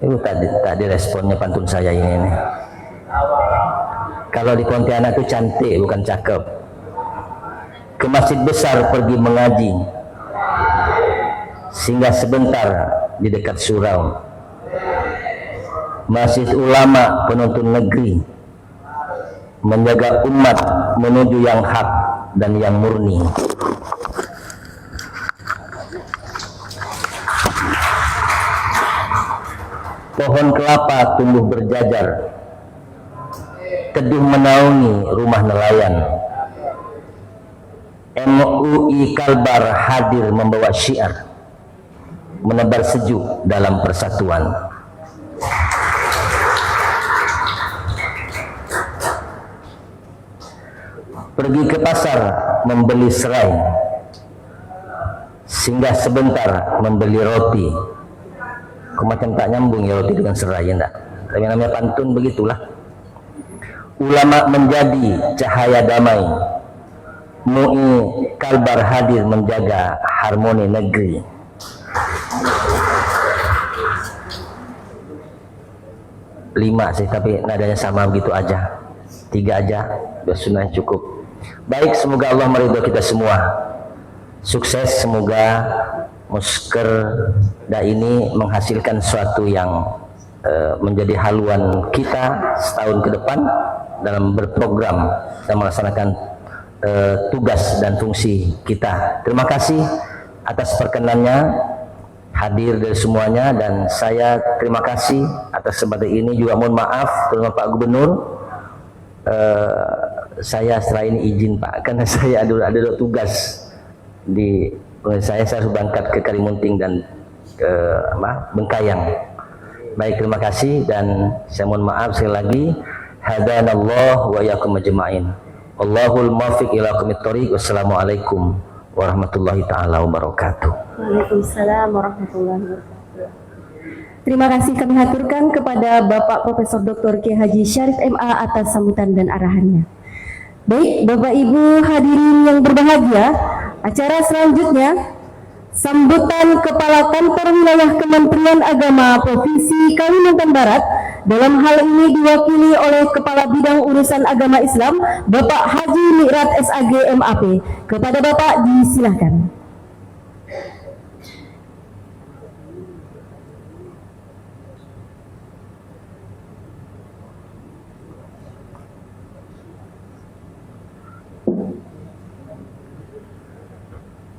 Speaker 4: Itu tadi responnya pantun saya ini nih. Kalau di Pontianak itu cantik, bukan cakep. Ke masjid besar pergi mengaji, singgah sebentar di dekat surau. Masjid ulama penuntun negeri, menjaga umat menuju yang hak dan yang murni. Pohon kelapa tumbuh berjajar, teduh menaungi rumah nelayan. MUI Kalbar hadir membawa syiar, menebar sejuk dalam persatuan. Pergi ke pasar membeli serai, singgah sebentar membeli roti. Macam tak nyambung ya roti dengan serai, enggak? Tapi namanya pantun begitulah. Ulama menjadi cahaya damai, MUI Kalbar hadir menjaga harmoni negeri. 5 sih, tapi nadanya sama begitu aja. 3 aja, udah sunnah cukup. Baik, semoga Allah meridho kita semua. Sukses, semoga Muskerda ini menghasilkan sesuatu yang menjadi haluan kita setahun ke depan dalam berprogram dan melaksanakan tugas dan fungsi kita. Terima kasih atas perkenannya hadir dari semuanya, dan saya terima kasih atas kesempatan ini. Juga mohon maaf terutama Pak Gubernur, saya setelah ini izin Pak, karena saya ada tugas di saya harus berangkat ke Kalimunting dan ke Bengkayang. Baik, terima kasih, dan saya mohon maaf sekali lagi. Hadanallah wa iyyakum ajma'in. Allahul muwaffiq ila aqwamit thoriq. Wassalamualaikum warahmatullahi taala wabarakatuh.
Speaker 1: Waalaikumsalam warahmatullahi wabarakatuh. Terima kasih kami haturkan kepada Bapak Profesor Dr. Kiai Haji Syarif MA atas sambutan dan arahannya. Baik, Bapak Ibu hadirin yang berbahagia, acara selanjutnya sambutan Kepala Kantor Wilayah Kementerian Agama Provinsi Kalimantan Barat, dalam hal ini diwakili oleh Kepala Bidang Urusan Agama Islam Bapak Haji Mi'rat SAG MAP. Kepada Bapak disilahkan.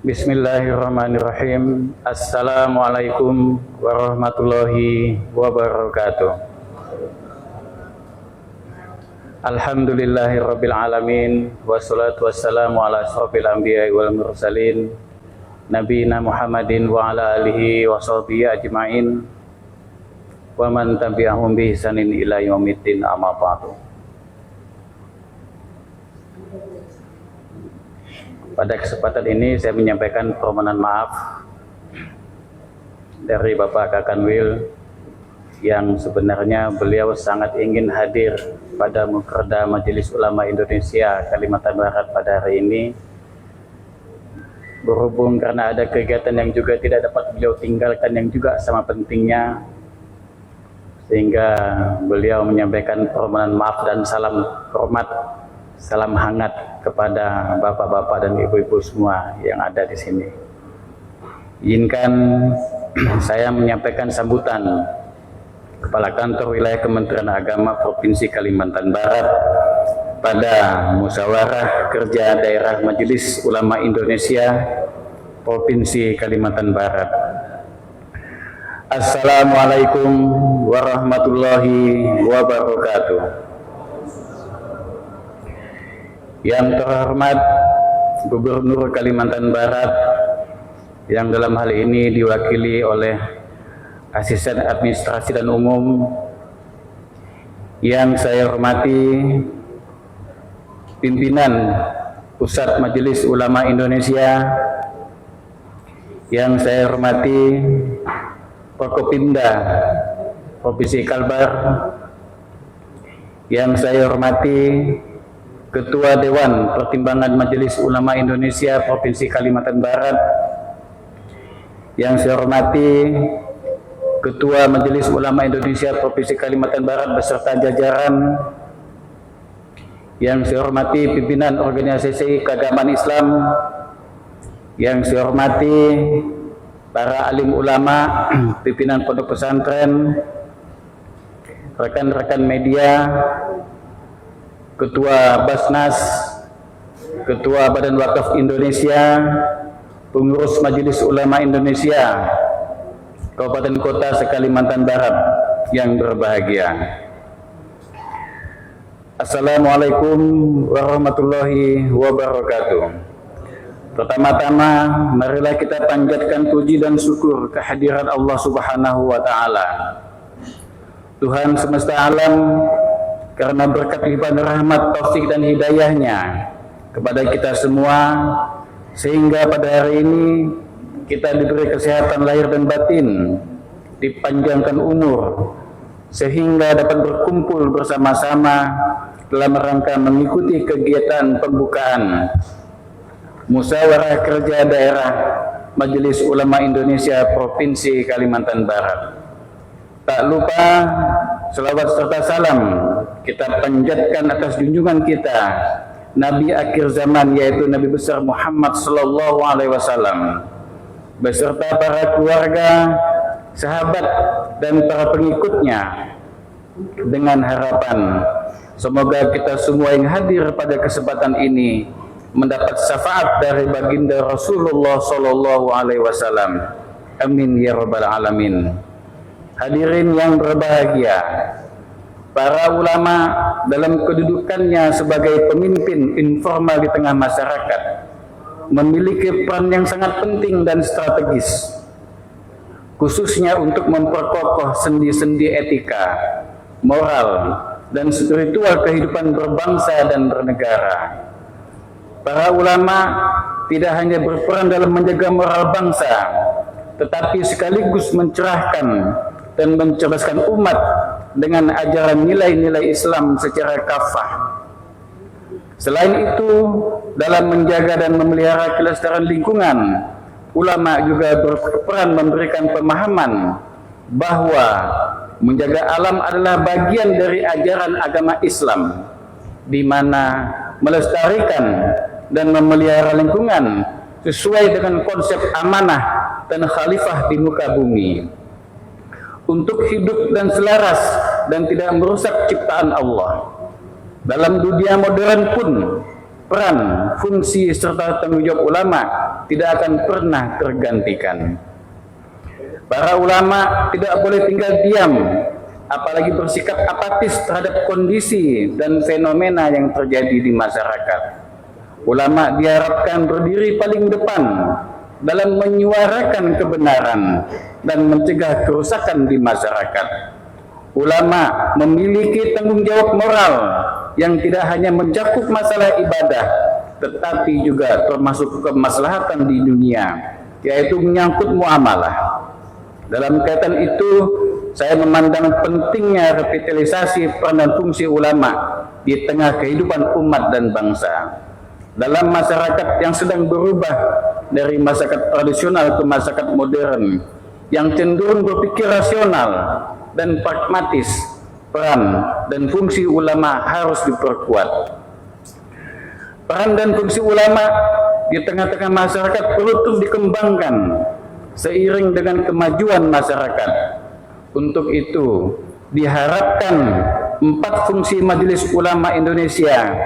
Speaker 2: Bismillahirrahmanirrahim. Assalamualaikum warahmatullahi wabarakatuh. Alhamdulillahirabbil alamin, wassalatu wassalamu ala asyrofil anbiya'i wal mursalin, nabiyina Muhammadin wa ala alihi wa sahbihi ajmain, wa man tabi'ahum bi ihsanin ila yaumiddin, amma ba'du. Pada kesempatan ini saya menyampaikan permohonan maaf dari Bapak Kakanwil yang sebenarnya beliau sangat ingin hadir pada Muskerda Majelis Ulama Indonesia Kalimantan Barat pada hari ini. Berhubung karena ada kegiatan yang juga tidak dapat beliau tinggalkan yang juga sama pentingnya, sehingga beliau menyampaikan permohonan maaf dan salam hormat, salam hangat kepada bapak-bapak dan ibu-ibu semua yang ada di sini. Izinkan saya menyampaikan sambutan Kepala Kantor Wilayah Kementerian Agama Provinsi Kalimantan Barat pada Musyawarah Kerja Daerah Majelis Ulama Indonesia Provinsi Kalimantan Barat. Assalamualaikum warahmatullahi wabarakatuh. Yang terhormat Gubernur Kalimantan Barat, yang dalam hal ini diwakili oleh Asisten Administrasi dan Umum, yang saya hormati pimpinan Pusat Majelis Ulama Indonesia, yang saya hormati Forkopimda Provinsi Kalbar, yang saya hormati Ketua Dewan Pertimbangan Majelis Ulama Indonesia Provinsi Kalimantan Barat, yang saya hormati Ketua Majelis Ulama Indonesia Provinsi Kalimantan Barat beserta jajaran, yang saya hormati pimpinan organisasi keagamaan Islam, yang saya hormati para alim ulama, pimpinan pondok pesantren, rekan-rekan media, Ketua Basnas, Ketua Badan Wakaf Indonesia, pengurus Majelis Ulama Indonesia Kabupaten Kota se-Kalimantan Barat yang berbahagia. Assalamualaikum warahmatullahi wabarakatuh. Pertama-tama, marilah kita panjatkan puji dan syukur kehadiran Allah Subhanahu wa Ta'ala, Tuhan semesta alam, karena berkat limpahan rahmat, taufik dan hidayahnya kepada kita semua, sehingga pada hari ini kita diberi kesehatan lahir dan batin, dipanjangkan umur, sehingga dapat berkumpul bersama-sama dalam rangka mengikuti kegiatan pembukaan Musyawarah Kerja Daerah Majelis Ulama Indonesia Provinsi Kalimantan Barat. Tak lupa selawat serta salam kita panjatkan atas junjungan kita Nabi akhir zaman, yaitu Nabi besar Muhammad sallallahu alaihi wasallam, beserta para keluarga, sahabat dan para pengikutnya, dengan harapan semoga kita semua yang hadir pada kesempatan ini mendapat syafaat dari baginda Rasulullah sallallahu alaihi wasallam. Amin ya rabbal alamin. Hadirin yang berbahagia, para ulama dalam kedudukannya sebagai pemimpin informal di tengah masyarakat memiliki peran yang sangat penting dan strategis, khususnya untuk memperkokoh sendi-sendi etika, moral, dan spiritual kehidupan berbangsa dan bernegara. Para ulama tidak hanya berperan dalam menjaga moral bangsa, tetapi sekaligus mencerahkan dan mencerdaskan umat dengan ajaran nilai-nilai Islam secara kafah. Selain itu, dalam menjaga dan memelihara kelestarian lingkungan, ulama juga berperan memberikan pemahaman bahwa menjaga alam adalah bagian dari ajaran agama Islam, di mana melestarikan dan memelihara lingkungan sesuai dengan konsep amanah dan khalifah di muka bumi, untuk hidup dan selaras dan tidak merusak ciptaan Allah. Dalam dunia modern pun, peran, fungsi, serta tanggung jawab ulama tidak akan pernah tergantikan. Para ulama tidak boleh tinggal diam, apalagi bersikap apatis terhadap kondisi dan fenomena yang terjadi di masyarakat. Ulama diharapkan berdiri paling depan dalam menyuarakan kebenaran dan mencegah kerusakan di masyarakat. Ulama memiliki tanggung jawab moral yang tidak hanya mencakup masalah ibadah, tetapi juga termasuk kemaslahatan di dunia, yaitu menyangkut muamalah. Dalam kaitan itu, saya memandang pentingnya revitalisasi peran dan fungsi ulama di tengah kehidupan umat dan bangsa. Dalam masyarakat yang sedang berubah dari masyarakat tradisional ke masyarakat modern yang cenderung berpikir rasional dan pragmatis, peran dan fungsi ulama harus diperkuat. Peran dan fungsi ulama di tengah-tengah masyarakat perlu terus dikembangkan seiring dengan kemajuan masyarakat. Untuk itu, diharapkan 4 fungsi Majelis Ulama Indonesia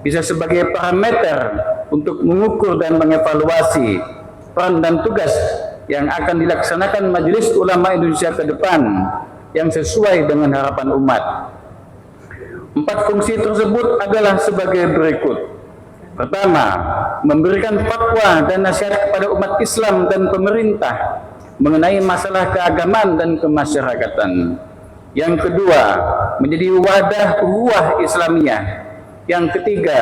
Speaker 2: bisa sebagai parameter untuk mengukur dan mengevaluasi peran dan tugas yang akan dilaksanakan Majelis Ulama Indonesia ke depan yang sesuai dengan harapan umat. 4 fungsi tersebut adalah sebagai berikut. Pertama, memberikan fatwa dan nasihat kepada umat Islam dan pemerintah mengenai masalah keagamaan dan kemasyarakatan. Yang kedua, menjadi wadah ukhuwah Islamiyah. Yang ketiga,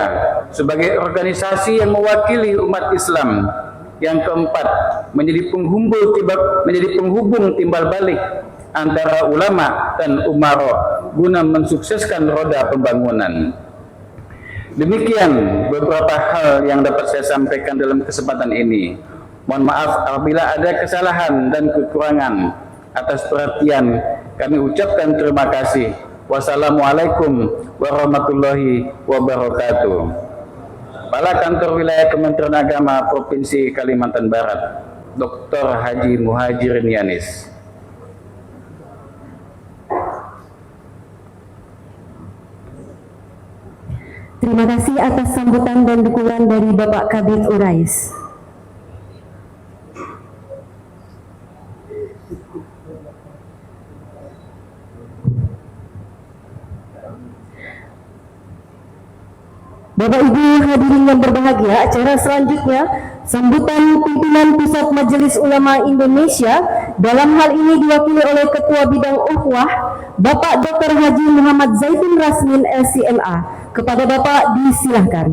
Speaker 2: sebagai organisasi yang mewakili umat Islam. Yang keempat, menjadi penghubung timbal balik antara ulama dan umara guna mensukseskan roda pembangunan. Demikian beberapa hal yang dapat saya sampaikan dalam kesempatan ini. Mohon maaf apabila ada kesalahan dan kekurangan. Atas perhatian kami ucapkan terima kasih. Wassalamualaikum warahmatullahi wabarakatuh. Kepala Kantor Wilayah Kementerian Agama Provinsi Kalimantan Barat, Dr. Haji Muhajirin Yanis.
Speaker 1: Terima kasih atas sambutan dan dukungan dari Bapak Kabid Urais. Bapak Ibu hadirin yang berbahagia, acara selanjutnya sambutan pimpinan Pusat Majelis Ulama Indonesia, dalam hal ini diwakili oleh Ketua Bidang Ukhuwah Bapak Dr. Haji Muhammad Zaitun Rasmin LCMA. Kepada Bapak disilahkan.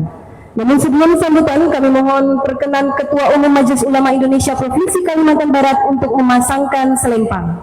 Speaker 1: Namun sebelum sambutan, kami mohon perkenan Ketua Umum Majelis Ulama Indonesia Provinsi Kalimantan Barat untuk memasangkan selempang.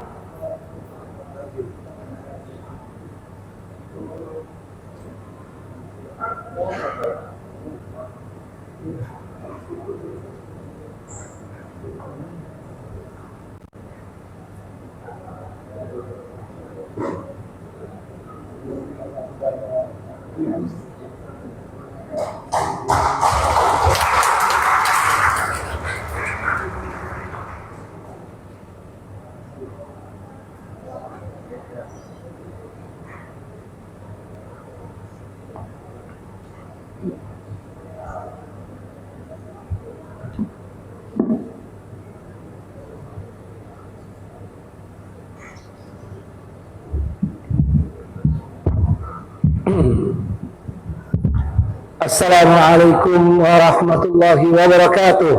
Speaker 3: Assalamualaikum warahmatullahi wabarakatuh.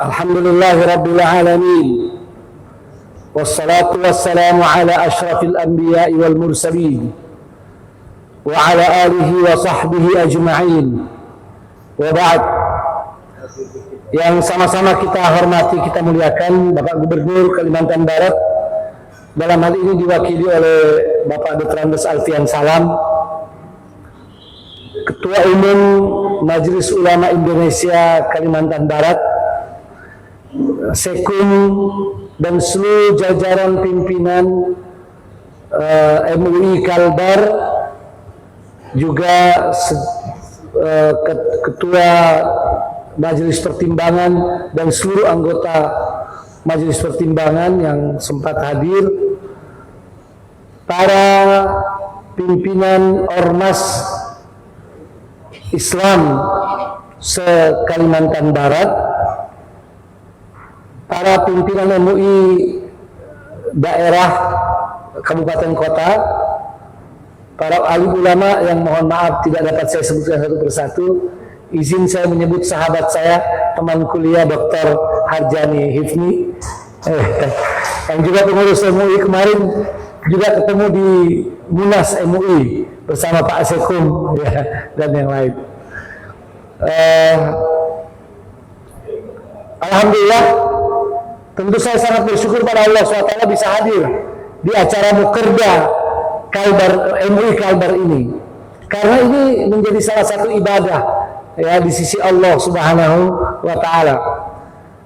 Speaker 3: Alhamdulillahi rabbil alamin. Wassalatu wassalamu ala asyrafil anbiya'i wal mursalin wa ala alihi wa sahbihi ajma'in. Wa ba'd. Yang sama-sama kita hormati, kita muliakan Bapak Gubernur Kalimantan Barat, dalam hal ini diwakili oleh Bapak Dr. Andes Alfian Salam, Ketua Umum Majelis Ulama Indonesia Kalimantan Barat, Sekum dan seluruh jajaran pimpinan MUI Kalbar, juga Ketua Majelis Pertimbangan dan seluruh anggota Majelis Pertimbangan yang sempat hadir, para pimpinan Ormas Islam se-Kalimantan Barat, para pimpinan MUI daerah kabupaten kota, para alim ulama yang mohon maaf tidak dapat saya sebutkan satu persatu. Izin saya menyebut sahabat saya, teman kuliah Dr. Harjani Hifni, yang juga pengurus MUI kemarin, juga ketemu di Munas MUI bersama Pak Sekum ya, dan yang lain. Alhamdulillah, tentu saya sangat bersyukur pada Allah SWT bisa hadir di acara Mukerda Kalbar, MUI Kalbar ini, karena ini menjadi salah satu ibadah ya di sisi Allah Subhanahu wa Ta'ala.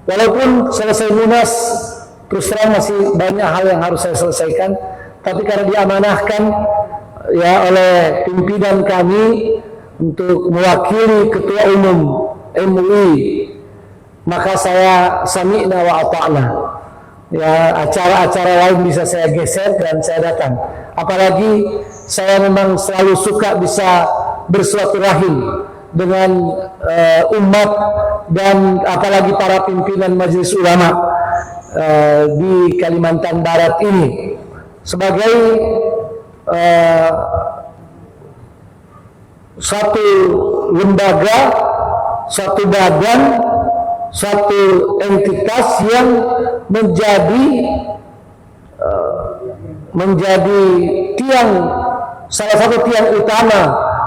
Speaker 3: Walaupun selesai Munas, terus terang masih banyak hal yang harus saya selesaikan, tapi karena diamanahkan ya oleh pimpinan kami untuk mewakili Ketua Umum MUI, maka saya sami'na wa ata'na. Ya, acara-acara lain bisa saya geser dan saya datang. Apalagi saya memang selalu suka bisa bersilaturahim dengan umat dan apalagi para pimpinan majelis ulama di Kalimantan Barat ini, sebagai satu lembaga, satu badan, satu entitas yang menjadi tiang, salah satu tiang utama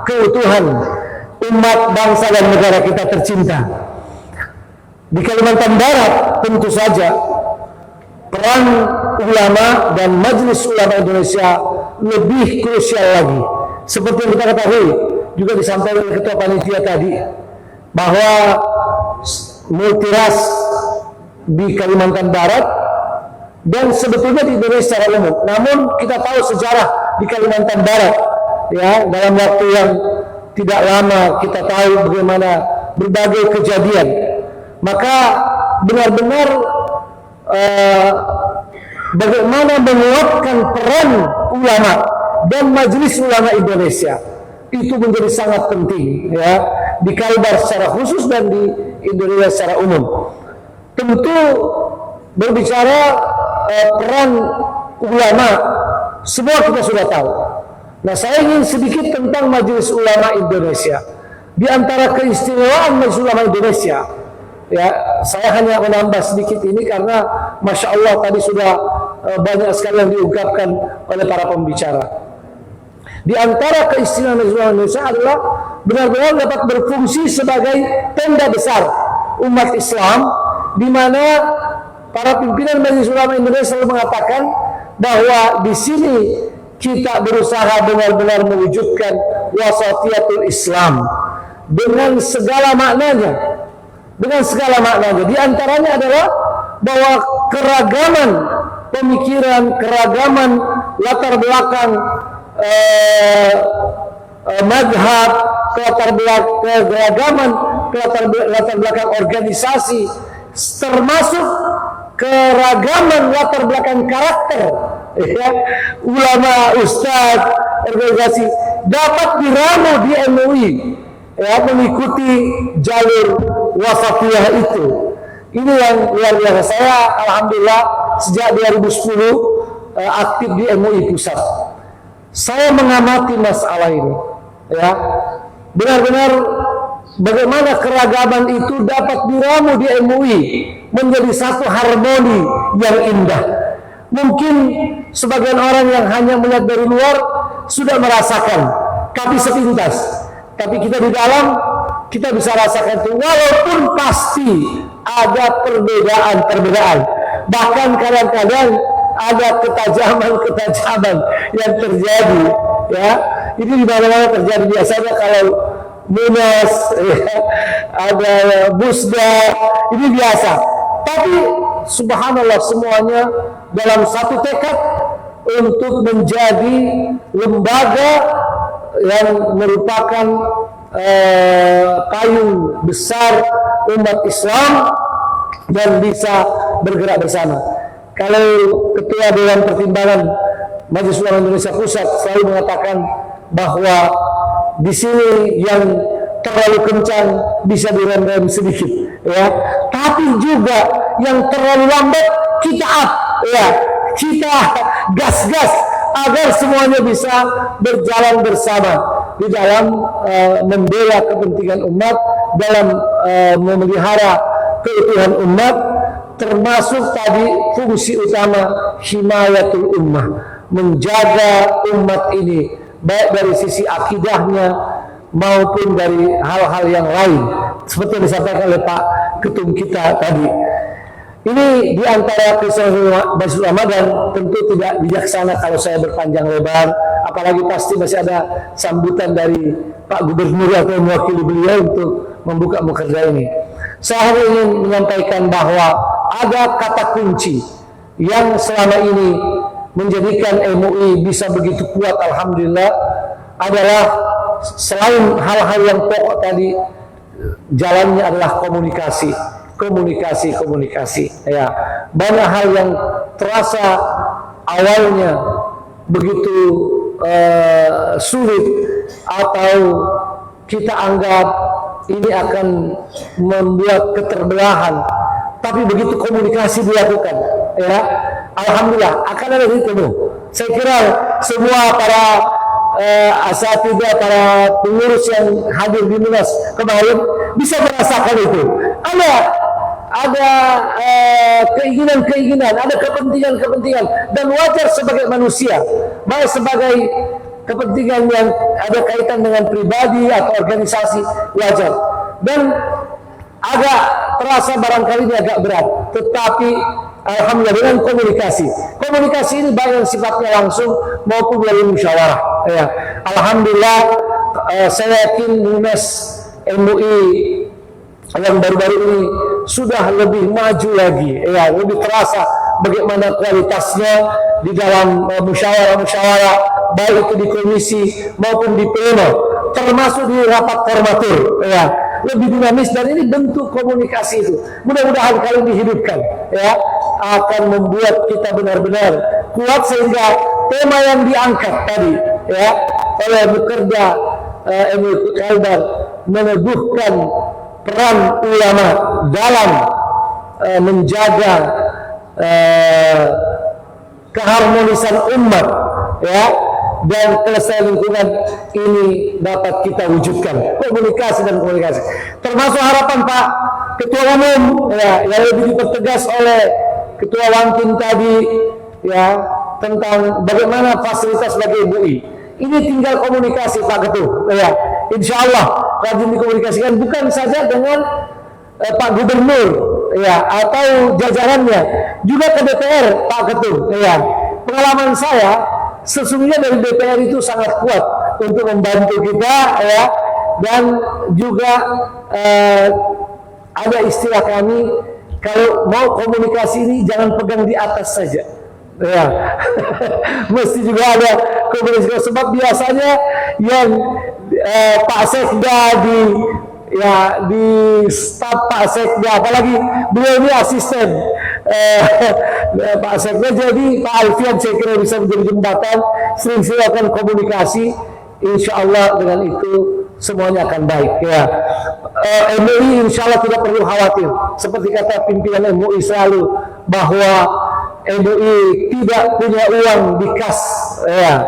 Speaker 3: keutuhan umat, bangsa dan negara kita tercinta. Di Kalimantan Barat tentu saja peran ulama dan Majelis Ulama Indonesia lebih krusial lagi. Seperti yang kita ketahui, juga disampaikan oleh Ketua Panitia tadi, bahwa multiras di Kalimantan Barat dan sebetulnya di Indonesia secara umum. Namun kita tahu sejarah di Kalimantan Barat ya, dalam waktu yang tidak lama kita tahu bagaimana berbagai kejadian. Maka benar-benar bagaimana menguatkan peran ulama dan Majelis Ulama Indonesia itu menjadi sangat penting ya, di Kalbar secara khusus dan di Indonesia secara umum. Tentu berbicara peran ulama, semua kita sudah tahu. Nah, saya ingin sedikit tentang Majelis Ulama Indonesia. Di antara keistimewaan Majelis Ulama Indonesia, ya, saya hanya menambah sedikit ini karena Masya Allah tadi sudah banyak sekali yang diungkapkan oleh para pembicara. Di antara keistimewaan Majelis Ulama Indonesia adalah benar-benar dapat berfungsi sebagai tenda besar umat Islam, di mana para pimpinan Majelis Ulama Indonesia selalu mengatakan bahwa di sini kita berusaha benar-benar mewujudkan wasatiyatul Islam dengan segala maknanya. Dengan segala maknanya. Di antaranya adalah bahwa keragaman pemikiran, keragaman latar belakang madhab, keragaman latar belakang organisasi, termasuk keragaman latar belakang karakter, ya, ulama, ustadz, organisasi dapat diramu di MUI, ya, mengikuti jalur wasatiyah itu. Ini yang luar biasa. Saya alhamdulillah sejak 2010 aktif di MUI Pusat. Saya mengamati masalah ini, ya, benar-benar bagaimana keragaman itu dapat diramu di MUI menjadi satu harmoni yang indah. Mungkin sebagian orang yang hanya melihat dari luar sudah merasakan, tapi sepintas. Tapi kita di dalam, kita bisa rasakan itu, walaupun pasti ada perbedaan. Bahkan kadang-kadang ada ketajaman yang terjadi, ya. Ini di mana-mana terjadi. Biasanya kalau Munas, ya, ada Busda, ini biasa. Tapi subhanallah, semuanya dalam satu tekad untuk menjadi lembaga yang merupakan payung besar umat Islam dan bisa bergerak bersama. Kalau Ketua Dewan Pertimbangan Majelis Ulama Indonesia Pusat selalu mengatakan bahwa di sini yang terlalu kencang bisa direm-rem sedikit, ya. Tapi juga yang terlalu lambat kita up, ya, kita gas agar semuanya bisa berjalan bersama di dalam membela kepentingan umat, dalam memelihara keutuhan umat, termasuk tadi fungsi utama himayatul ummah, menjaga umat ini baik dari sisi akidahnya maupun dari hal-hal yang lain seperti yang disampaikan oleh Pak Ketum kita tadi. Ini diantara kisah Majelis Ulama, dan tentu tidak bijaksana kalau saya berpanjang lebar, apalagi pasti masih ada sambutan dari Pak Gubernur atau mewakili beliau untuk membuka mukerda ini. Saya hanya ingin menyampaikan bahwa ada kata kunci yang selama ini menjadikan MUI bisa begitu kuat, alhamdulillah, adalah selain hal-hal yang pokok tadi, jalannya adalah komunikasi, ya. Banyak hal yang terasa awalnya begitu sulit atau kita anggap ini akan membuat keterbelahan, tapi begitu komunikasi dilakukan, ya, alhamdulillah akan ada itu. Saya kira semua para asatidzah, para pengurus yang hadir di Munas kemarin bisa merasakan itu. Ada keinginan, ada kepentingan, dan wajar sebagai manusia, baik sebagai kepentingan yang ada kaitan dengan pribadi atau organisasi, wajar. Dan agak terasa barangkali ini agak berat, tetapi alhamdulillah dengan komunikasi ini baik yang sifatnya langsung maupun melalui musyawarah, ya. Alhamdulillah, saya yakin Munas MUI yang baru-baru ini sudah lebih maju lagi, ya, lebih terasa bagaimana kualitasnya di dalam musyawarah, baik itu di komisi maupun di pleno, termasuk di rapat formatur, ya, lebih dinamis. Dan ini bentuk komunikasi itu mudah-mudahan kali dihidupkan, ya, akan membuat kita benar-benar kuat, sehingga tema yang diangkat tadi, ya, oleh Mukerda MUI Kalbar, meneguhkan peran ulama dalam menjaga keharmonisan umat, ya, dan kelestarian lingkungan ini dapat kita wujudkan. Komunikasi, termasuk harapan Pak Ketua Umum, ya, yang lebih dipertegas oleh Ketua Wantin tadi, ya, tentang bagaimana fasilitas bagi MUI. Ini tinggal komunikasi Pak Ketua, ya. Insya Allah rajin dikomunikasikan, bukan saja dengan Pak Gubernur, ya, atau jajarannya, juga ke DPR Pak Ketua, ya. Pengalaman saya sesungguhnya dari DPR itu sangat kuat untuk membantu kita, ya. Dan juga ada istilah kami, kalau mau komunikasi ini jangan pegang di atas saja, Ya, mesti juga ada komunikasi, sebab biasanya yang Pak Sekda di staf Pak Sekda, apalagi beliau ini asisten Pak Sekda, jadi Pak Alfian saya kira bisa menjadi jembatan, sering-sering akan komunikasi, insya Allah dengan itu semuanya akan baik ya. MUI insya Allah tidak perlu khawatir, seperti kata pimpinan MUI selalu, bahwa MUI tidak punya uang di kas ya,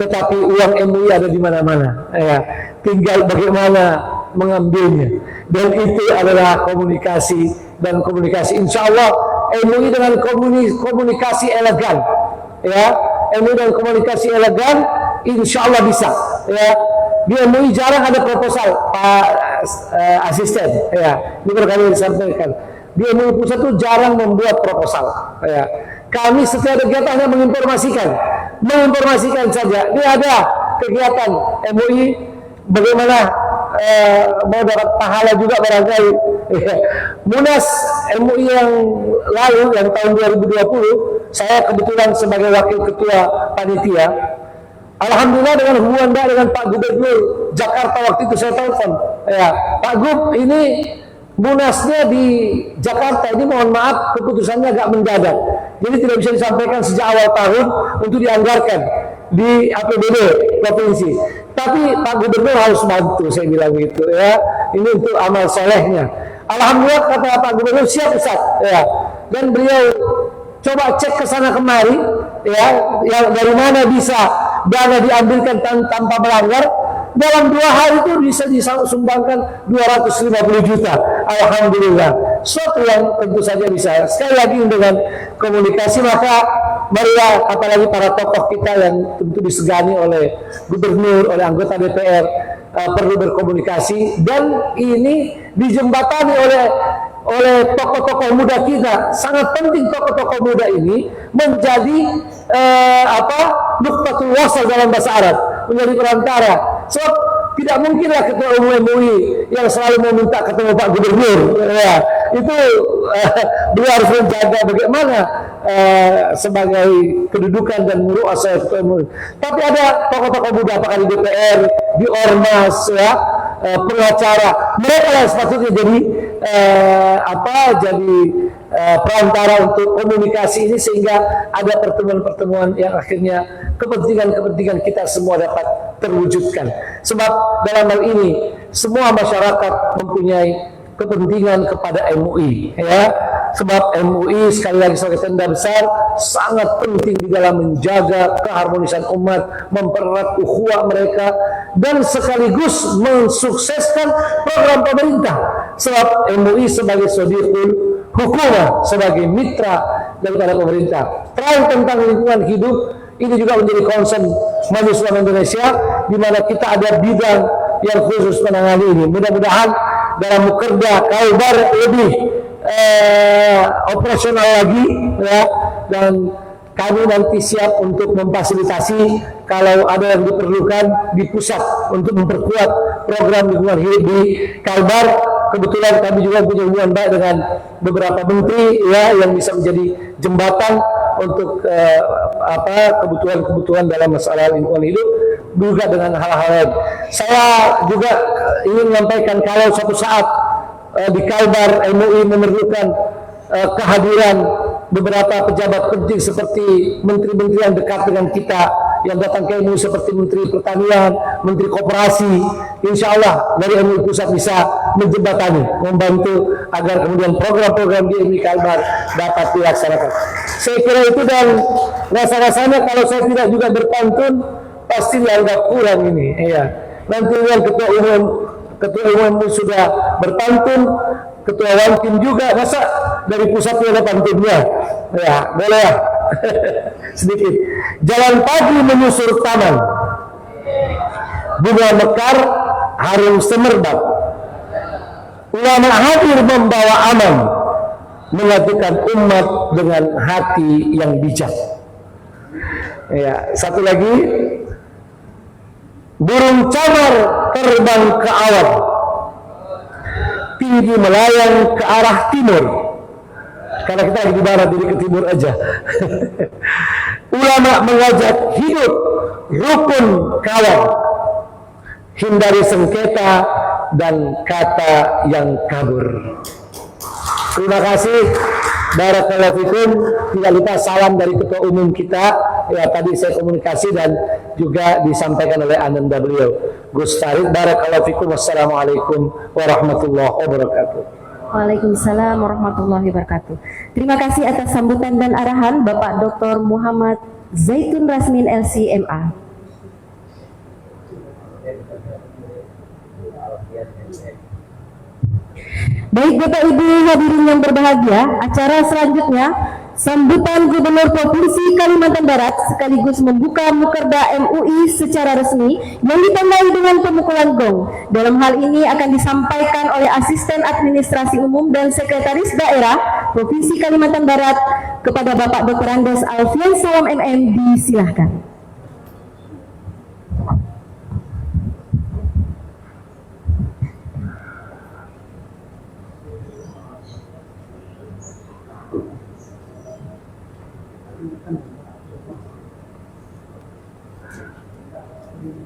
Speaker 3: tetapi uang MUI ada di mana-mana ya, tinggal bagaimana mengambilnya, dan itu adalah komunikasi dan komunikasi. Insya Allah MUI dengan komunikasi elegan ya, MUI dengan komunikasi elegan insya Allah bisa ya. Di MUI jarang ada proposal, Pak asisten ya, ini kami disampaikan, di MUI pusat itu jarang membuat proposal ya. Kami setiap kegiatan hanya menginformasikan saja. Ini ada kegiatan MUI, bagaimana mau dapat pahala juga barangkali. Munas MUI yang lalu, yang tahun 2020, saya kebetulan sebagai wakil ketua panitia. Alhamdulillah dengan hubungan baik dengan Pak Gubernur Jakarta waktu itu saya telepon, ya Pak Gub, ini Munasnya di Jakarta ini mohon maaf keputusannya agak mendadak, jadi tidak bisa disampaikan sejak awal tahun untuk dianggarkan di APBD provinsi. Tapi Pak Gubernur harus bantu, saya bilang gitu ya. Ini untuk amal solehnya. Alhamdulillah kata Pak Gubernur siap Ustaz ya. Dan beliau coba cek ke sana kemari ya, yang dari mana bisa dana diambilkan tanpa melanggar. Dalam 2 hari itu bisa disumbangkan 250 juta. Alhamdulillah. Suatu yang tentu saja bisa. Sekali lagi dengan komunikasi, maka marilah apalagi para tokoh kita yang tentu disegani oleh gubernur, oleh anggota DPR perlu berkomunikasi, dan ini dijembatani oleh tokoh-tokoh muda kita. Sangat penting tokoh-tokoh muda ini menjadi nuktatul wasal dalam bahasa Arab, menjadi perantara. Sebab tidak mungkinlah ketua umum MUI yang selalu meminta ketemu Pak Gubernur ya. Itu beliau harus menjaga bagaimana sebagai kedudukan dan muru'ah saya ketua umum. Tapi ada tokoh-tokoh muda apakah di DPR, di Ormas ya, pengacara, mereka yang sepatutnya jadi perantara untuk komunikasi ini, sehingga ada pertemuan-pertemuan yang akhirnya kepentingan-kepentingan kita semua dapat terwujudkan. Sebab dalam hal ini semua masyarakat mempunyai kepentingan kepada MUI ya. Sebab MUI sekali lagi sebagai tenda besar sangat penting di dalam menjaga keharmonisan umat, mempererat ukhuwah mereka, dan sekaligus mensukseskan program pemerintah. Sebab MUI sebagai sodiqul hukumah, sebagai mitra daripada pemerintah. Tren tentang lingkungan hidup ini juga menjadi concern Majelis Ulama Indonesia, di mana kita ada bidang yang khusus menangani ini. Mudah-mudahan dalam Mukerda Kalbar lebih operasional lagi ya, dan kami nanti siap untuk memfasilitasi kalau ada yang diperlukan di pusat untuk memperkuat program lingkungan hidup di Kalbar. Kebetulan kami juga punya hubungan baik dengan beberapa menteri ya, yang bisa menjadi jembatan untuk kebutuhan-kebutuhan dalam masalah lingkungan hidup, juga dengan hal-hal lain. Saya juga ingin menyampaikan kalau suatu saat di Kalbar MUI memerlukan kehadiran beberapa pejabat penting seperti menteri-menteri yang dekat dengan kita yang datang ke MUI, seperti Menteri Pertanian, Menteri Koperasi, insya Allah dari MUI Pusat bisa menjembatani, membantu agar kemudian program-program di MUI Kalbar dapat dilaksanakan. Saya kira itu, dan rasa-rasanya kalau saya tidak juga berpantun pasti dianggap kurang ini ya. Nanti yang ketua umum sudah berpantun, ketua Wantim juga, masa dari pusat ada pantunnya ya, boleh ya. Sedikit. Jalan pagi menyusur taman, bunga mekar harum semerbak, ulama hadir membawa aman, menyatukan umat dengan hati yang bijak. Ya, satu lagi, burung camar terbang ke awan, tinggi melayang ke arah timur, karena kita lagi di barat, jadi ke timur aja. Ulama mengajak hidup rukun kawan, hindari sengketa dan kata yang kabur. Terima kasih. Barakallahu fikum. Tidak lupa salam dari ketua umum kita, ya tadi saya komunikasi dan juga disampaikan oleh ananda beliau, Gus Farid. Barakallahu fikum. Wassalamualaikum warahmatullahi wabarakatuh.
Speaker 1: Waalaikumsalam warahmatullahi wabarakatuh. Terima kasih atas sambutan dan arahan Bapak Dr. Muhammad Zaitun Rasmin LC.MA. Baik Bapak Ibu hadirin yang berbahagia, acara selanjutnya sambutan Gubernur Provinsi Kalimantan Barat sekaligus membuka Mukerda MUI secara resmi yang ditandai dengan pemukulan gong. Dalam hal ini akan disampaikan oleh Asisten Administrasi Umum dan Sekretaris Daerah Provinsi Kalimantan Barat kepada Bapak Dr. Andes Alfian Salam MM. Disilahkan.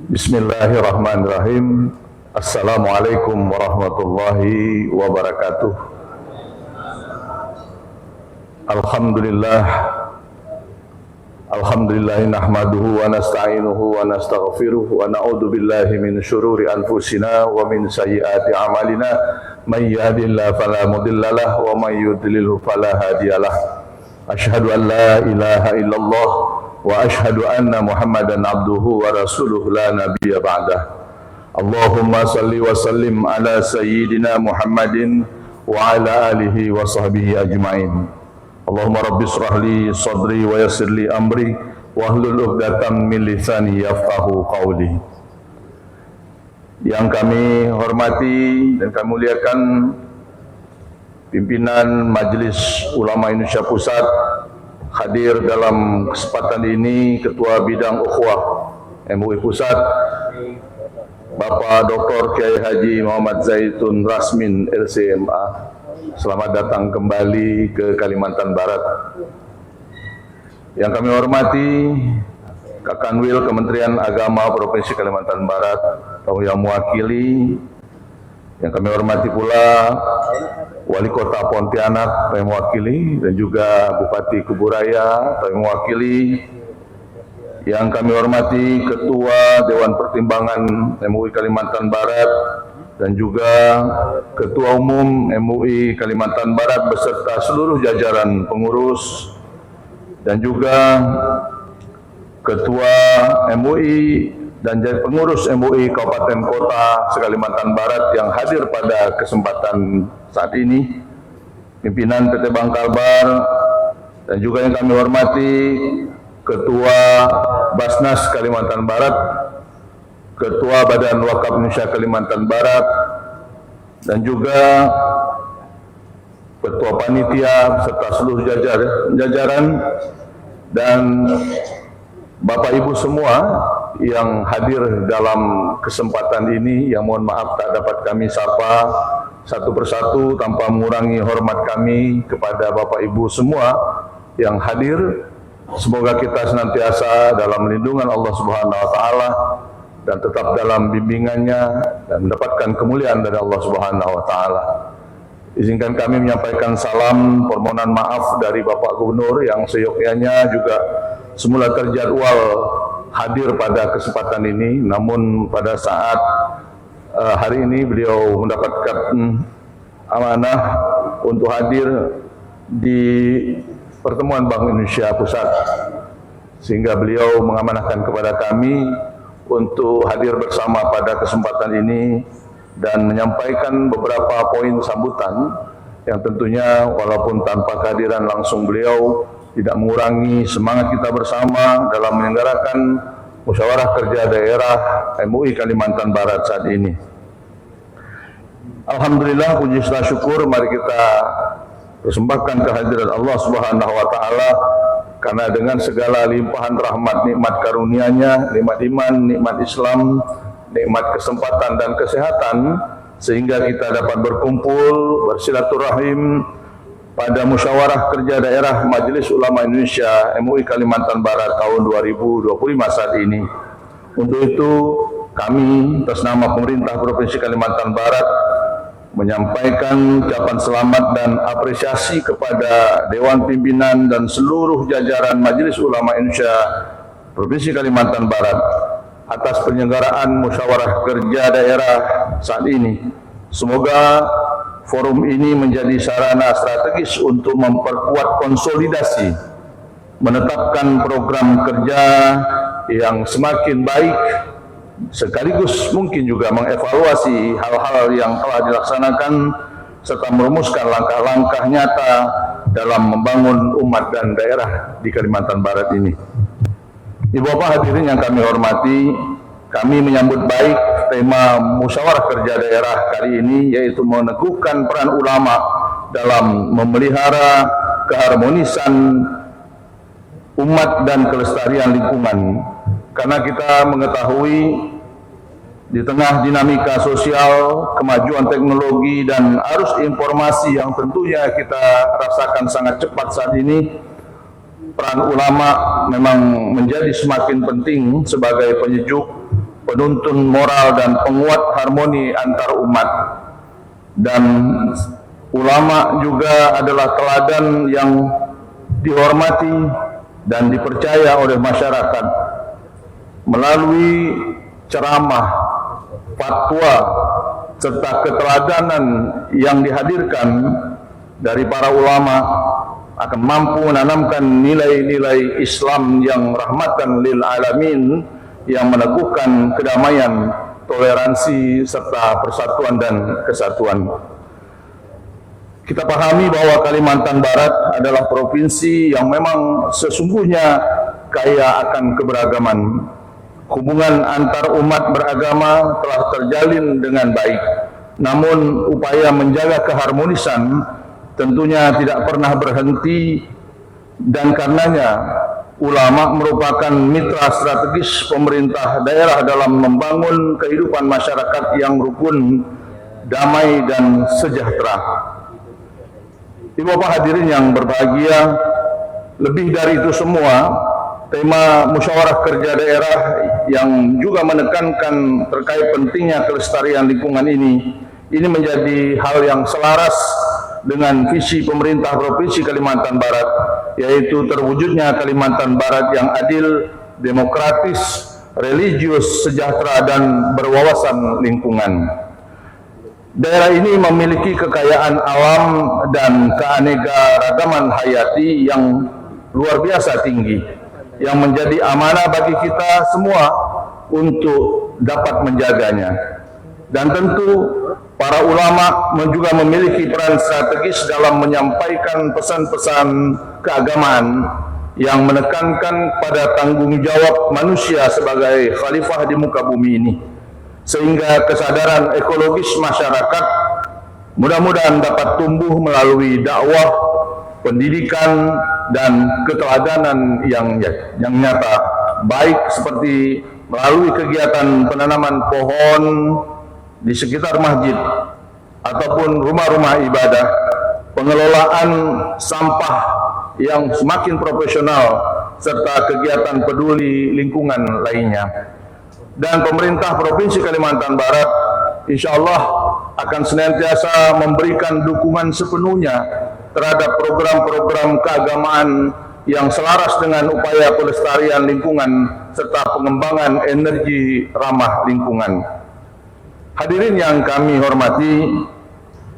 Speaker 5: Bismillahirrahmanirrahim. Assalamualaikum warahmatullahi wabarakatuh. Alhamdulillah nahmaduhu wa nasta'inuhu wa nastaghfiruh wa na'udzu billahi min syururi anfusina wa min sayyiati a'malina may yahdihillahu fala mudhillalah wa may yudlilhu fala hadiyalah. Asyhadu an la ilaha illallah wa ashhadu anna Muhammadan abduhu wa rasuluhu la nabiyya ba'dah. Allahumma salli wa sallim ala sayyidina Muhammadin wa ala alihi wa sahbihi ajma'in. Allahumma rabbi shrah li sadri wa yassir li amri wa hlul 'uqdatam min lisani yafqahu qawli. Yang kami hormati dan kami muliakan pimpinan Majelis Ulama Indonesia Pusat, hadir dalam kesempatan ini Ketua Bidang Ukhuwah MUI Pusat, Bapak Dr. Kiai Haji Muhammad Zaitun Rasmin LC.MA. Selamat datang kembali ke Kalimantan Barat. Yang kami hormati Kakanwil Kementerian Agama Provinsi Kalimantan Barat atau yang mewakili. Yang kami hormati pula Wali Kota Pontianak yang mewakili, dan juga Bupati Kuburaya yang mewakili. Yang kami hormati Ketua Dewan Pertimbangan MUI Kalimantan Barat dan juga Ketua Umum MUI Kalimantan Barat beserta seluruh jajaran pengurus, dan juga Ketua MUI dan pengurus MUI Kabupaten Kota se-Kalimantan Barat yang hadir pada kesempatan saat ini, pimpinan PT Bank Kalbar, dan juga yang kami hormati Ketua Basnas Kalimantan Barat, Ketua Badan Wakaf Indonesia Kalimantan Barat, dan juga Ketua Panitia serta seluruh jajaran, dan Bapak Ibu semua yang hadir dalam kesempatan ini, yang mohon maaf tak dapat kami sapa satu persatu tanpa mengurangi hormat kami kepada Bapak Ibu semua yang hadir. Semoga kita senantiasa dalam lindungan Allah Subhanahu wa taala dan tetap dalam bimbingannya dan mendapatkan kemuliaan dari Allah Subhanahu wa taala. Izinkan kami menyampaikan salam permohonan maaf dari Bapak Gubernur yang seyogyanya juga semula terjadwal hadir pada kesempatan ini, namun pada saat hari ini beliau mendapatkan amanah untuk hadir di pertemuan Bank Indonesia Pusat, sehingga beliau mengamanahkan kepada kami untuk hadir bersama pada kesempatan ini dan menyampaikan beberapa poin sambutan yang tentunya walaupun tanpa kehadiran langsung beliau tidak mengurangi semangat kita bersama dalam menyelenggarakan musyawarah kerja daerah MUI Kalimantan Barat saat ini. Alhamdulillah, puji serta syukur mari kita persembahkan kehadiran Allah Subhanahu wa taala, karena dengan segala limpahan rahmat, nikmat karunia-Nya, nikmat iman, nikmat Islam, nikmat kesempatan dan kesehatan, sehingga kita dapat berkumpul, bersilaturahim, pada Musyawarah Kerja Daerah Majelis Ulama Indonesia MUI Kalimantan Barat tahun 2025 saat ini. Untuk itu kami atas nama pemerintah Provinsi Kalimantan Barat menyampaikan ucapan selamat dan apresiasi kepada Dewan Pimpinan dan seluruh jajaran Majelis Ulama Indonesia Provinsi Kalimantan Barat atas penyelenggaraan Musyawarah Kerja Daerah saat ini. Semoga forum ini menjadi sarana strategis untuk memperkuat konsolidasi, menetapkan program kerja yang semakin baik, sekaligus mungkin juga mengevaluasi hal-hal yang telah dilaksanakan serta merumuskan langkah-langkah nyata dalam membangun umat dan daerah di Kalimantan Barat ini. Ibu bapak hadirin yang kami hormati, kami menyambut baik tema Musyawarah Kerja Daerah kali ini, yaitu meneguhkan peran ulama dalam memelihara keharmonisan umat dan kelestarian lingkungan. Karena kita mengetahui di tengah dinamika sosial, kemajuan teknologi dan arus informasi yang tentunya kita rasakan sangat cepat saat ini, peran ulama memang menjadi semakin penting sebagai penyejuk, penuntun moral dan penguat harmoni antar umat. Dan ulama juga adalah teladan yang dihormati dan dipercaya oleh masyarakat melalui ceramah, fatwa, serta keteladanan yang dihadirkan dari para ulama akan mampu menanamkan nilai-nilai Islam yang rahmatan lil alamin, yang meneguhkan kedamaian, toleransi, serta persatuan dan kesatuan. Kita pahami bahwa Kalimantan Barat adalah provinsi yang memang sesungguhnya kaya akan keberagaman. Hubungan antar umat beragama telah terjalin dengan baik. Namun upaya menjaga keharmonisan tentunya tidak pernah berhenti, dan karenanya ulama merupakan mitra strategis pemerintah daerah dalam membangun kehidupan masyarakat yang rukun, damai dan sejahtera. Ibu bapak hadirin yang berbahagia, lebih dari itu semua, tema Musyawarah Kerja Daerah yang juga menekankan terkait pentingnya kelestarian lingkungan ini menjadi hal yang selaras dengan visi pemerintah Provinsi Kalimantan Barat, yaitu terwujudnya Kalimantan Barat yang adil, demokratis, religius, sejahtera, dan berwawasan lingkungan. Daerah ini memiliki kekayaan alam dan keanekaragaman hayati yang luar biasa tinggi, yang menjadi amanah bagi kita semua untuk dapat menjaganya. Dan tentu para ulama juga memiliki peran strategis dalam menyampaikan pesan-pesan keagamaan yang menekankan pada tanggung jawab manusia sebagai khalifah di muka bumi ini, sehingga kesadaran ekologis masyarakat mudah-mudahan dapat tumbuh melalui dakwah, pendidikan, dan keteladanan yang nyata, baik seperti melalui kegiatan penanaman pohon di sekitar masjid ataupun rumah-rumah ibadah, pengelolaan sampah yang semakin profesional, serta kegiatan peduli lingkungan lainnya. Dan pemerintah Provinsi Kalimantan Barat insya Allah akan senantiasa memberikan dukungan sepenuhnya terhadap program-program keagamaan yang selaras dengan upaya pelestarian lingkungan serta pengembangan energi ramah lingkungan. Hadirin yang kami hormati,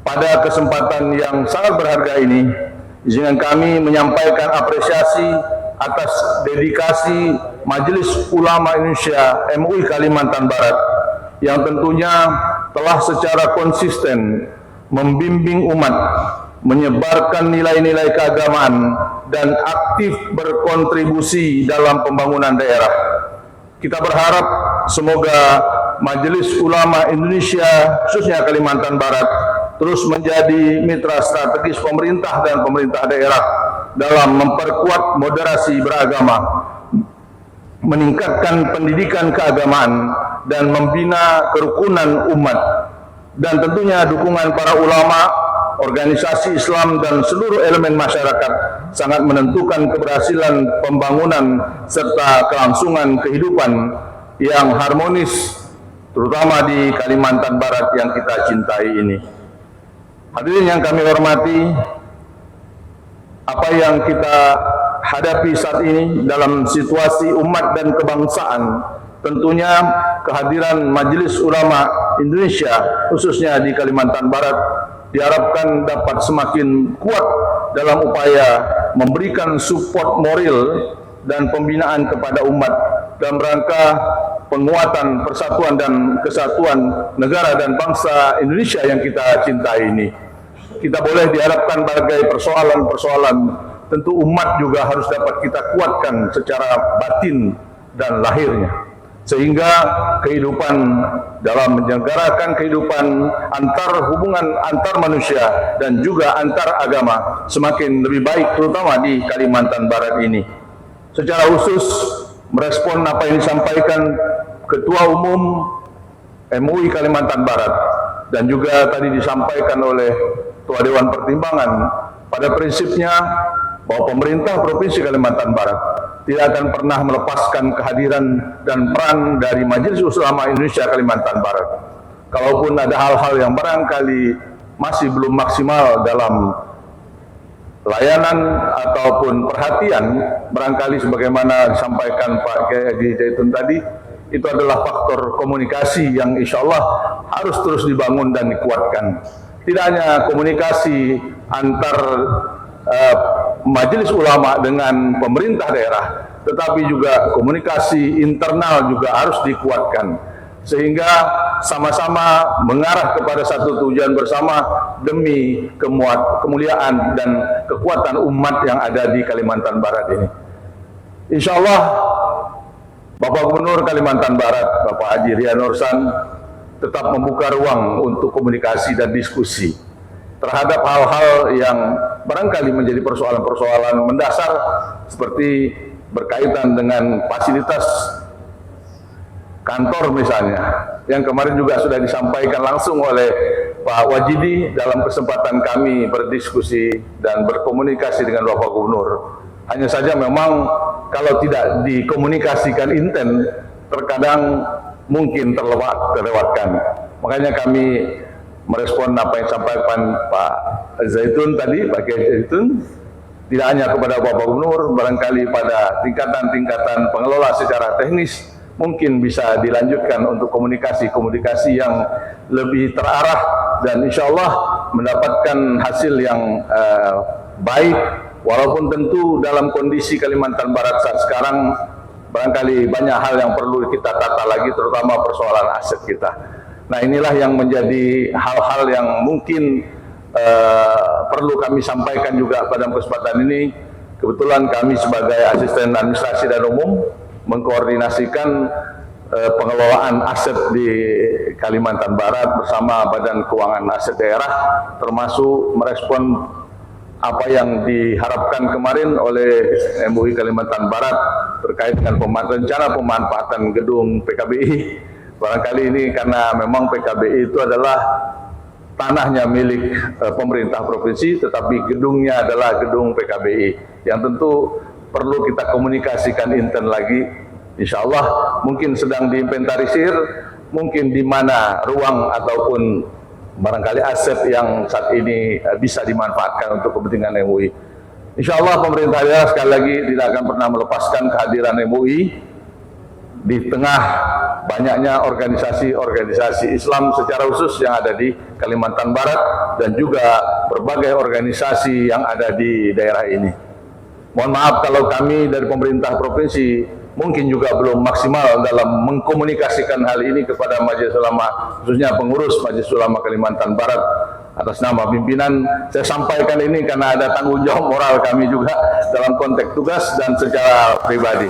Speaker 5: pada kesempatan yang sangat berharga ini, izinkan kami menyampaikan apresiasi atas dedikasi Majelis Ulama Indonesia MUI Kalimantan Barat yang tentunya telah secara konsisten membimbing umat, menyebarkan nilai-nilai keagamaan, dan aktif berkontribusi dalam pembangunan daerah. Kita berharap semoga Majelis Ulama Indonesia, khususnya Kalimantan Barat, terus menjadi mitra strategis pemerintah dan pemerintah daerah dalam memperkuat moderasi beragama, meningkatkan pendidikan keagamaan, dan membina kerukunan umat. Dan tentunya dukungan para ulama organisasi Islam dan seluruh elemen masyarakat sangat menentukan keberhasilan pembangunan serta kelangsungan kehidupan yang harmonis, terutama di Kalimantan Barat yang kita cintai ini. Hadirin yang kami hormati, apa yang kita hadapi saat ini dalam situasi umat dan kebangsaan, tentunya kehadiran Majelis Ulama Indonesia khususnya di Kalimantan Barat diharapkan dapat semakin kuat dalam upaya memberikan support moral dan pembinaan kepada umat dalam rangka penguatan persatuan dan kesatuan negara dan bangsa Indonesia yang kita cintai ini. Kita boleh diharapkan berbagai persoalan-persoalan, tentu umat juga harus dapat kita kuatkan secara batin dan lahirnya, sehingga kehidupan dalam menyelenggarakan kehidupan hubungan antar manusia dan juga antar agama semakin lebih baik, terutama di Kalimantan Barat ini. Secara khusus merespon apa yang disampaikan Ketua Umum MUI Kalimantan Barat dan juga tadi disampaikan oleh Ketua Dewan Pertimbangan, pada prinsipnya bahwa pemerintah Provinsi Kalimantan Barat tidak akan pernah melepaskan kehadiran dan peran dari Majelis Ulama Indonesia Kalimantan Barat. Kalaupun ada hal-hal yang barangkali masih belum maksimal dalam layanan ataupun perhatian, barangkali sebagaimana disampaikan Pak Kiai Haji Zaitun tadi, itu adalah faktor komunikasi yang insya Allah harus terus dibangun dan dikuatkan. Tidak hanya komunikasi antar Majelis Ulama dengan pemerintah daerah, tetapi juga komunikasi internal juga harus dikuatkan, sehingga sama-sama mengarah kepada satu tujuan bersama demi kemuliaan dan kekuatan umat yang ada di Kalimantan Barat ini. Insya Allah Bapak Gubernur Kalimantan Barat, Bapak Haji Rian Nursan, tetap membuka ruang untuk komunikasi dan diskusi terhadap hal-hal yang barangkali menjadi persoalan-persoalan mendasar seperti berkaitan dengan fasilitas kantor misalnya, yang kemarin juga sudah disampaikan langsung oleh Pak Wajidi dalam kesempatan kami berdiskusi dan berkomunikasi dengan Bapak Gubernur. Hanya saja memang kalau tidak dikomunikasikan intent, terkadang mungkin terlewatkan. Makanya kami merespon apa yang disampaikan Pak Zaitun tadi, Pak Kiai Zaitun, tidak hanya kepada Bapak Gubernur, barangkali pada tingkatan-tingkatan pengelola secara teknis mungkin bisa dilanjutkan untuk komunikasi-komunikasi yang lebih terarah dan insya Allah mendapatkan hasil yang baik, walaupun tentu dalam kondisi Kalimantan Barat saat sekarang barangkali banyak hal yang perlu kita tata lagi, terutama persoalan aset kita. Nah, inilah yang menjadi hal-hal yang mungkin perlu kami sampaikan juga pada kesempatan ini. Kebetulan kami sebagai asisten administrasi dan umum mengkoordinasikan pengelolaan aset di Kalimantan Barat bersama Badan Keuangan Aset Daerah, termasuk merespon apa yang diharapkan kemarin oleh MUI Kalimantan Barat terkait dengan rencana pemanfaatan gedung PKBI. Barangkali ini karena memang PKBI itu adalah tanahnya milik pemerintah provinsi, tetapi gedungnya adalah gedung PKBI yang tentu perlu kita komunikasikan intent lagi. Insya Allah mungkin sedang diinventarisir, mungkin di mana ruang ataupun barangkali aset yang saat ini bisa dimanfaatkan untuk kepentingan MUI. Insya Allah pemerintah daerah sekali lagi tidak akan pernah melepaskan kehadiran MUI di tengah banyaknya organisasi-organisasi Islam secara khusus yang ada di Kalimantan Barat dan juga berbagai organisasi yang ada di daerah ini. Mohon maaf kalau kami dari pemerintah provinsi mungkin juga belum maksimal dalam mengkomunikasikan hal ini kepada Majelis Ulama, khususnya pengurus Majelis Ulama Kalimantan Barat. Atas nama pimpinan, saya sampaikan ini karena ada tanggung jawab moral kami juga dalam konteks tugas dan secara pribadi.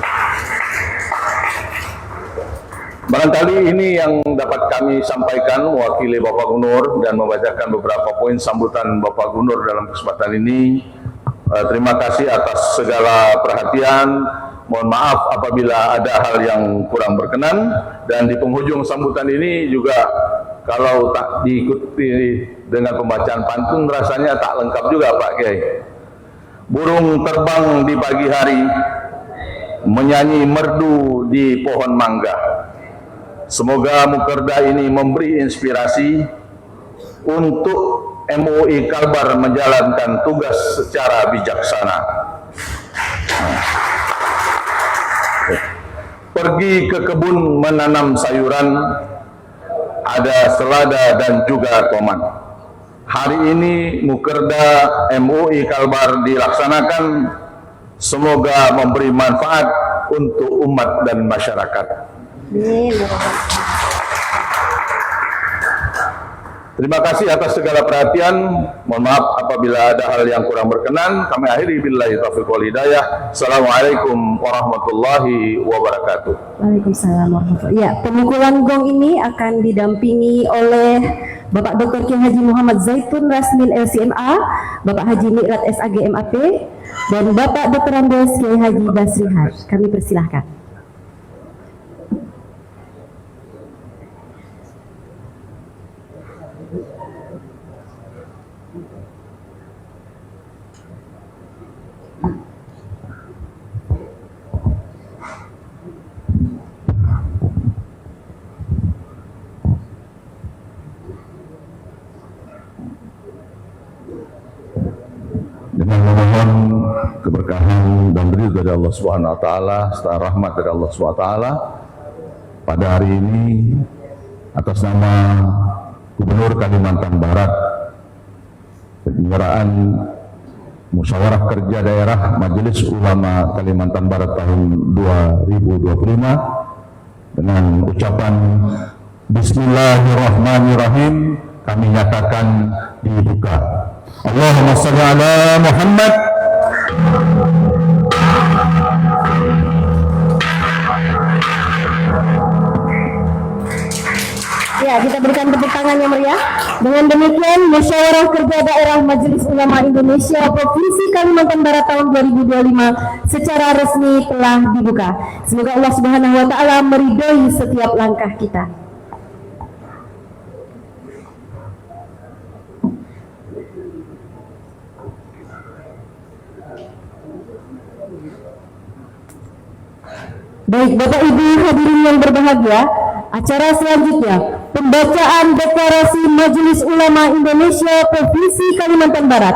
Speaker 5: Barangkali ini yang dapat kami sampaikan mewakili Bapak Gubernur dan membacakan beberapa poin sambutan Bapak Gubernur dalam kesempatan ini. Terima kasih atas segala perhatian. Mohon maaf apabila ada hal yang kurang berkenan, dan di penghujung sambutan ini juga kalau tak diikuti dengan pembacaan pantun rasanya tak lengkap juga Pak Kiai. Burung terbang di pagi hari, menyanyi merdu di pohon mangga. Semoga Mukerda ini memberi inspirasi untuk MUI Kalbar menjalankan tugas secara bijaksana. Pergi ke kebun menanam sayuran, ada selada dan juga tomat. Hari ini Mukerda MUI Kalbar dilaksanakan, semoga memberi manfaat untuk umat dan masyarakat. Terima kasih atas segala perhatian. Mohon maaf apabila ada hal yang kurang berkenan. Kami akhiri billahi taufiq wal hidayah. Assalamualaikum warahmatullahi wabarakatuh.
Speaker 1: Waalaikumsalam warahmatullahi wabarakatuh. Ya, pemukulan gong ini akan didampingi oleh Bapak Dr. Kiai Haji Muhammad Zaitun Rasmin LCMA, Bapak Haji Mi'rat SAG MAP, dan Bapak Dr. Andes Kiai Haji Basri Haj. Kami persilahkan.
Speaker 5: Dengan memohon keberkahan dan ridho dari Allah Subhanahu wa taala serta rahmat dari Allah Subhanahu wa taala, pada hari ini atas nama Gubernur Kalimantan Barat, penyelenggaraan Musyawarah Kerja Daerah Majelis Ulama Kalimantan Barat tahun 2025, dengan ucapan Bismillahirrahmanirrahim, kami nyatakan dibuka. Allahumma shalli ala Muhammad.
Speaker 1: Ya, kita berikan tepuk tangan yang meriah. Dengan demikian, Musyawarah Kerja Daerah Majelis Ulama Indonesia Provinsi Kalimantan Barat tahun 2025 secara resmi telah dibuka. Semoga Allah Subhanahu wa taala meridhoi setiap langkah kita. Baik, Bapak Ibu hadirin yang berbahagia, acara selanjutnya pembacaan deklarasi Majelis Ulama Indonesia Provinsi Kalimantan Barat.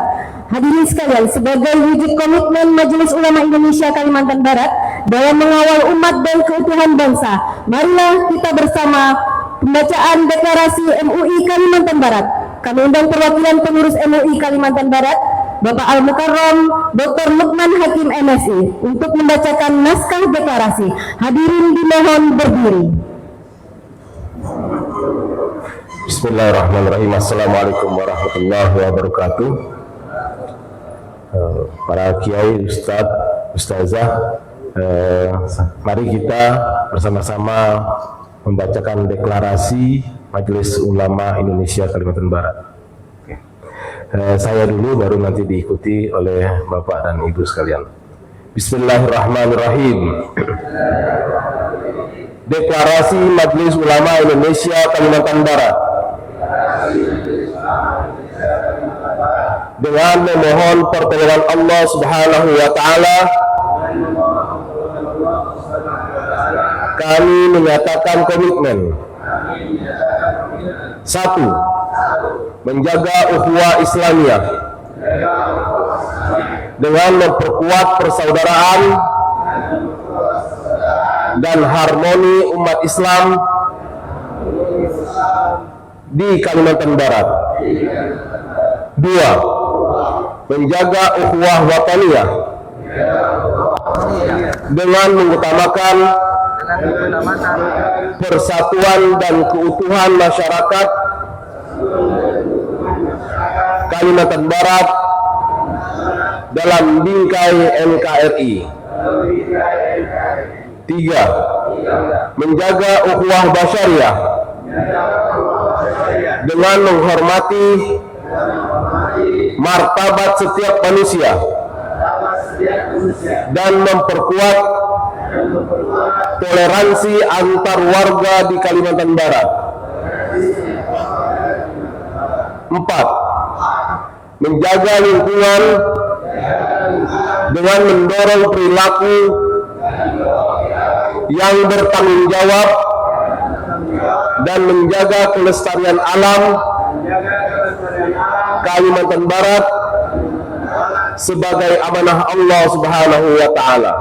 Speaker 1: Hadirin sekalian, sebagai wujud komitmen Majelis Ulama Indonesia Kalimantan Barat dalam mengawal umat dan keutuhan bangsa, marilah kita bersama pembacaan deklarasi MUI Kalimantan Barat. Kami undang perwakilan pengurus MUI Kalimantan Barat, Bapak Al-Mukarram Dr. Lukman Hakim MSI, untuk membacakan naskah deklarasi. Hadirin dimohon berdiri.
Speaker 6: Bismillahirrahmanirrahim. Assalamualaikum warahmatullahi wabarakatuh. Para kiai, ustadz, ustazah, mari kita bersama-sama membacakan deklarasi Majelis Ulama Indonesia Kalimantan Barat. Saya dulu, baru nanti diikuti oleh Bapak dan Ibu sekalian. Bismillahirrahmanirrahim. Deklarasi Majelis Ulama Indonesia Kalimantan Barat. Dengan memohon pertolongan Allah Subhanahu wa taala, kami menyatakan komitmen. 1. Menjaga ukhuwah Islamiyah dengan memperkuat persaudaraan dan harmoni umat Islam di Kalimantan Barat. 2. Menjaga ukhuwah wataniyah dengan mengutamakan persatuan dan keutuhan masyarakat Kalimantan Barat dalam bingkai NKRI. 3. Menjaga ukhuwah basyariah dengan menghormati martabat setiap manusia dan memperkuat toleransi antar warga di Kalimantan Barat. 4. Menjaga lingkungan dengan mendorong perilaku yang bertanggung jawab dan menjaga kelestarian alam Kalimantan Barat sebagai amanah Allah Subhanahu wa taala.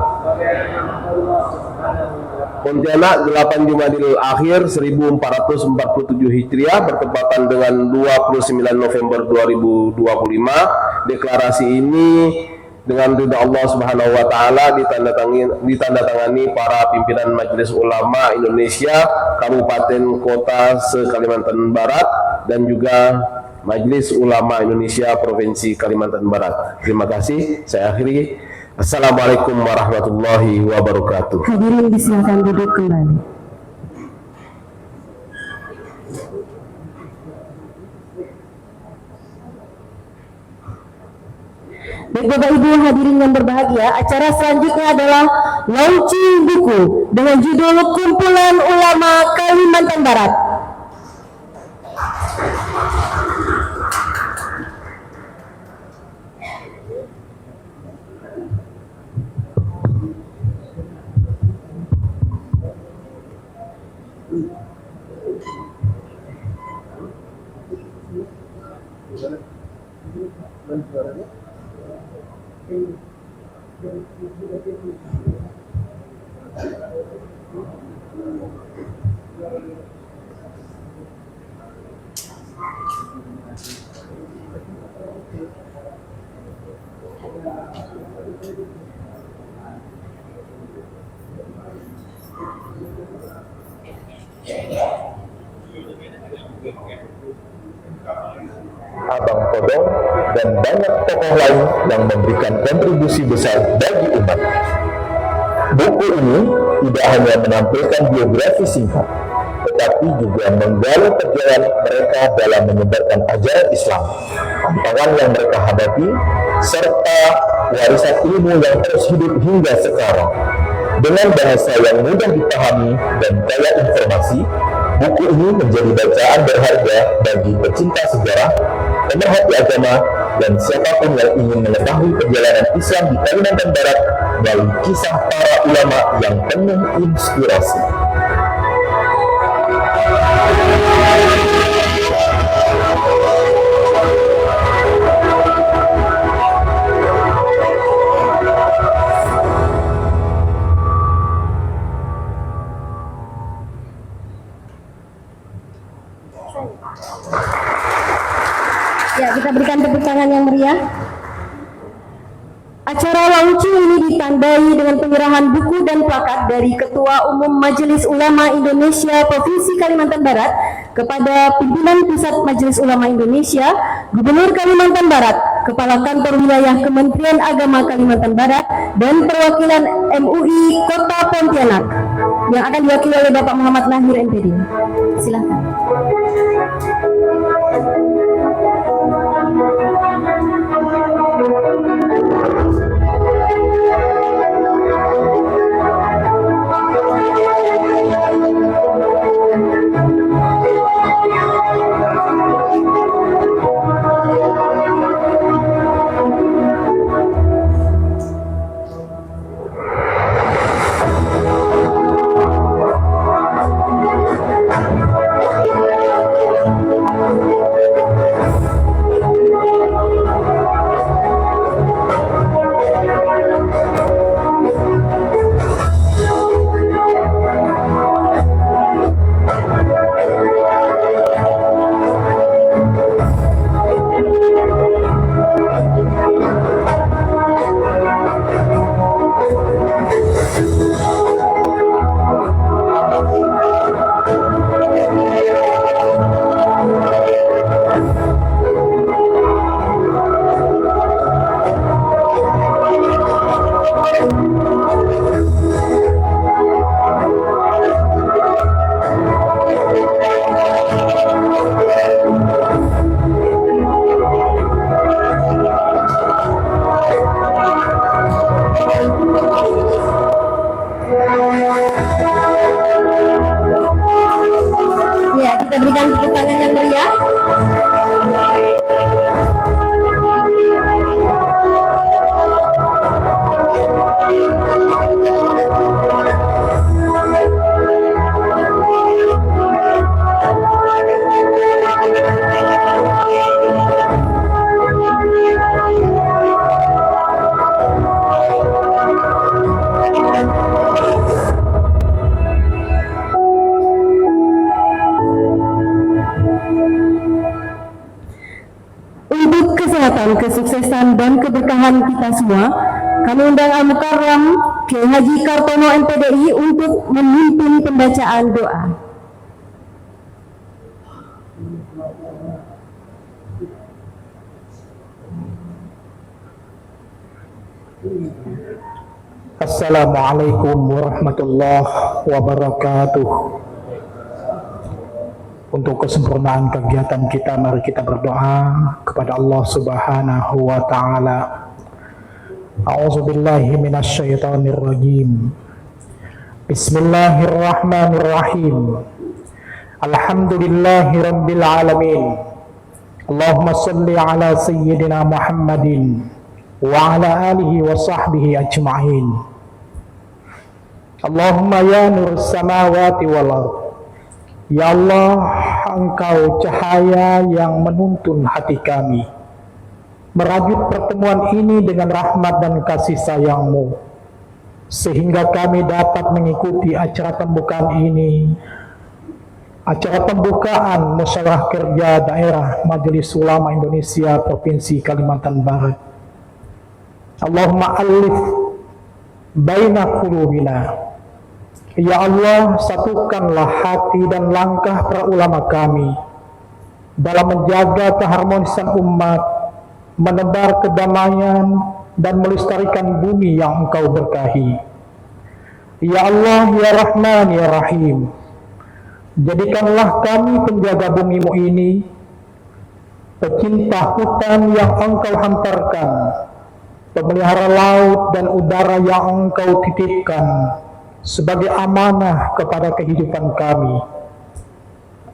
Speaker 6: Pontianak 8 Jumadil Akhir 1447 Hijriah bertepatan dengan 29 November 2025. Deklarasi ini dengan ridha Allah Subhanahu wa taala ditandatangani para pimpinan Majelis Ulama Indonesia Kabupaten Kota se-Kalimantan Barat dan juga Majelis Ulama Indonesia Provinsi Kalimantan Barat. Terima kasih. Saya akhiri. Assalamualaikum warahmatullahi wabarakatuh.
Speaker 1: Hadirin disilakan duduk kembali. Baik Bapak Ibu hadirin yang berbahagia, acara selanjutnya adalah launching buku dengan judul Kumpulan Ulama Kalimantan Barat.
Speaker 5: Abang Kodong, dan banyak tokoh lain yang memberikan kontribusi besar bagi umat. Buku ini tidak hanya menampilkan biografi singkat, tetapi juga menggali perjalanan mereka dalam menyebarkan ajaran Islam, tantangan yang mereka hadapi, serta warisan ilmu yang terus hidup hingga sekarang. Dengan bahasa yang mudah dipahami dan kaya informasi, buku ini menjadi bacaan berharga bagi pecinta sejarah, pemerhati agama, dan siapapun yang ingin mengetahui perjalanan Islam di Kalimantan Barat melalui kisah para ulama yang penuh inspirasi.
Speaker 1: Ya, kita berikan tepuk tangan yang meriah. Acara launching ini ditandai dengan penyerahan buku dan plakat dari Ketua Umum Majelis Ulama Indonesia Provinsi Kalimantan Barat kepada pimpinan Pusat Majelis Ulama Indonesia, Gubernur Kalimantan Barat, Kepala Kantor Wilayah Kementerian Agama Kalimantan Barat, dan perwakilan MUI Kota Pontianak yang akan diwakili oleh Bapak Muhammad Nahir MPD. Silakan. Ya, kita berikan tepuk tangan yang meriah. keselamatan, kesuksesan, dan keberkahan kita semua, kami undang Al-Mukarram Kiai Haji Kartono MPDI untuk memimpin pembacaan doa.
Speaker 7: Assalamualaikum warahmatullahi wabarakatuh. Untuk kesempurnaan kegiatan kita, mari kita berdoa kepada Allah Subhanahu wa taala. A'udzubillahi minasyaitonir rajim. Bismillahirrahmanirrahim. Alhamdulillahirabbil alamin. Allahumma shalli ala sayyidina Muhammadin wa ala alihi wa sahbihi ajma'in. Allahumma ya nur samawati wal ard. Ya Allah, Engkau cahaya yang menuntun hati kami. Merajut pertemuan ini dengan rahmat dan kasih sayang-Mu, sehingga kami dapat mengikuti acara pembukaan ini, acara pembukaan Musyawarah Kerja Daerah Majelis Ulama Indonesia Provinsi Kalimantan Barat. Allahumma alif baina qulubina. Ya Allah, satukanlah hati dan langkah para ulama kami dalam menjaga keharmonisan umat, menebar kedamaian, dan melestarikan bumi yang Engkau berkahi. Ya Allah, ya Rahman, ya Rahim, jadikanlah kami penjaga bumi-Mu ini, pecinta hutan yang Engkau hantarkan, pemelihara laut dan udara yang Engkau titipkan sebagai amanah kepada kehidupan kami.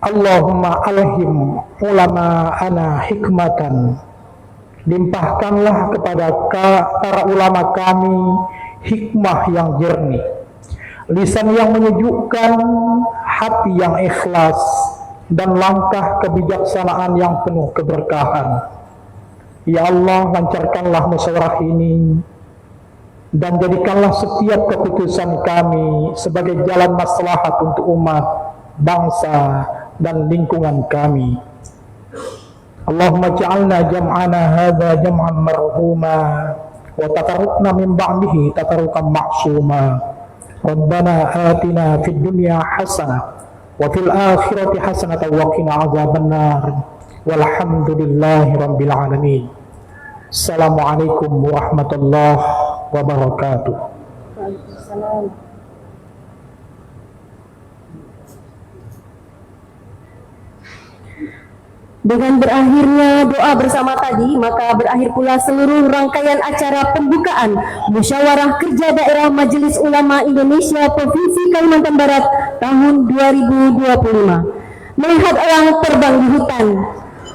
Speaker 7: Allahumma alhim ulama'ana hikmatan. Limpahkanlah kepada para ulama kami hikmah yang jernih, lisan yang menyejukkan, hati yang ikhlas, dan langkah kebijaksanaan yang penuh keberkahan. Ya Allah, lancarkanlah musyawarah ini dan jadikanlah setiap keputusan kami sebagai jalan maslahat untuk umat, bangsa, dan lingkungan kami. Allahumma ja'alna jam'ana hadha jam'an marhuma wa tafarruqna min ba'dihi tafarruqan ma'suma. Rabbana atina fid dunya hasanah wa fil akhirati hasanatan wa qina adzabannar. Walhamdulillahi rabbil alamin. Assalamualaikum warahmatullahi wabarakatuh.
Speaker 1: Dengan berakhirnya doa bersama tadi, maka berakhir pula seluruh rangkaian acara pembukaan Musyawarah Kerja Daerah Majelis Ulama Indonesia Provinsi Kalimantan Barat tahun 2025. Melihat elang terbang di hutan,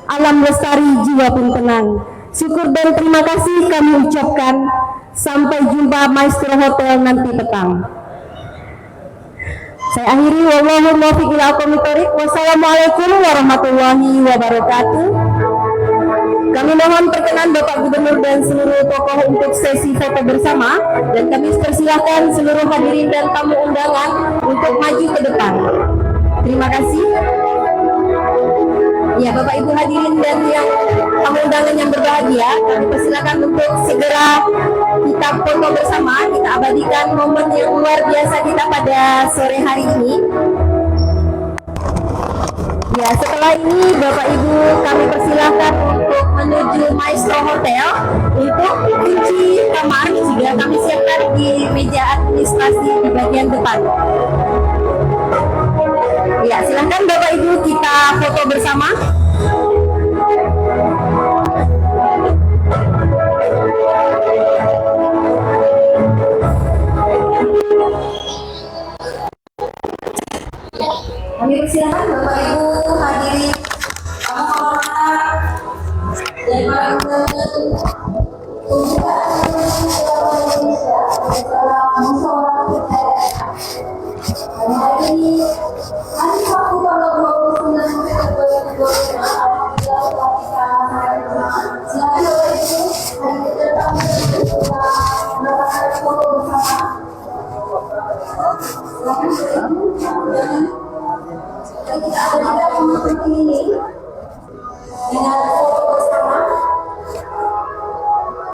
Speaker 1: alam lestari, jiwa pun tenang. Syukur dan terima kasih kami ucapkan. Sampai jumpa Maestro Hotel nanti petang. Saya akhiri, wallahu muwaffiq ila aqwamit thoriq. Wassalamualaikum warahmatullahi wabarakatuh. Kami mohon perkenan Bapak Gubernur dan seluruh tokoh untuk sesi foto bersama, dan kami persilahkan seluruh hadirin dan tamu undangan untuk maju ke depan. Terima kasih. Ya, Bapak Ibu hadirin dan yang tamu undangan yang berbahagia, kami persilakan untuk segera kita foto bersama, kita abadikan momen yang luar biasa kita pada sore hari ini. Ya, setelah ini Bapak Ibu kami persilakan untuk menuju Maestro Hotel untuk kunci kamar juga kami siapkan di meja administrasi di bagian depan. Ya, silahkan Bapak Ibu kita foto bersama. Kami persilakan Bapak Ibu hadirin tamu kehormatan dan para undangan pembukaan Indonesia acara musyawarah kerja. Hari ini hari Sabtu tanggal 29 November 2025, alhamdulillah kita silakan Bapak Ibu hari kedatangan kita melakukan foto bersama. Silakan Bapak Ibu. Kita abadikan momen ini dengan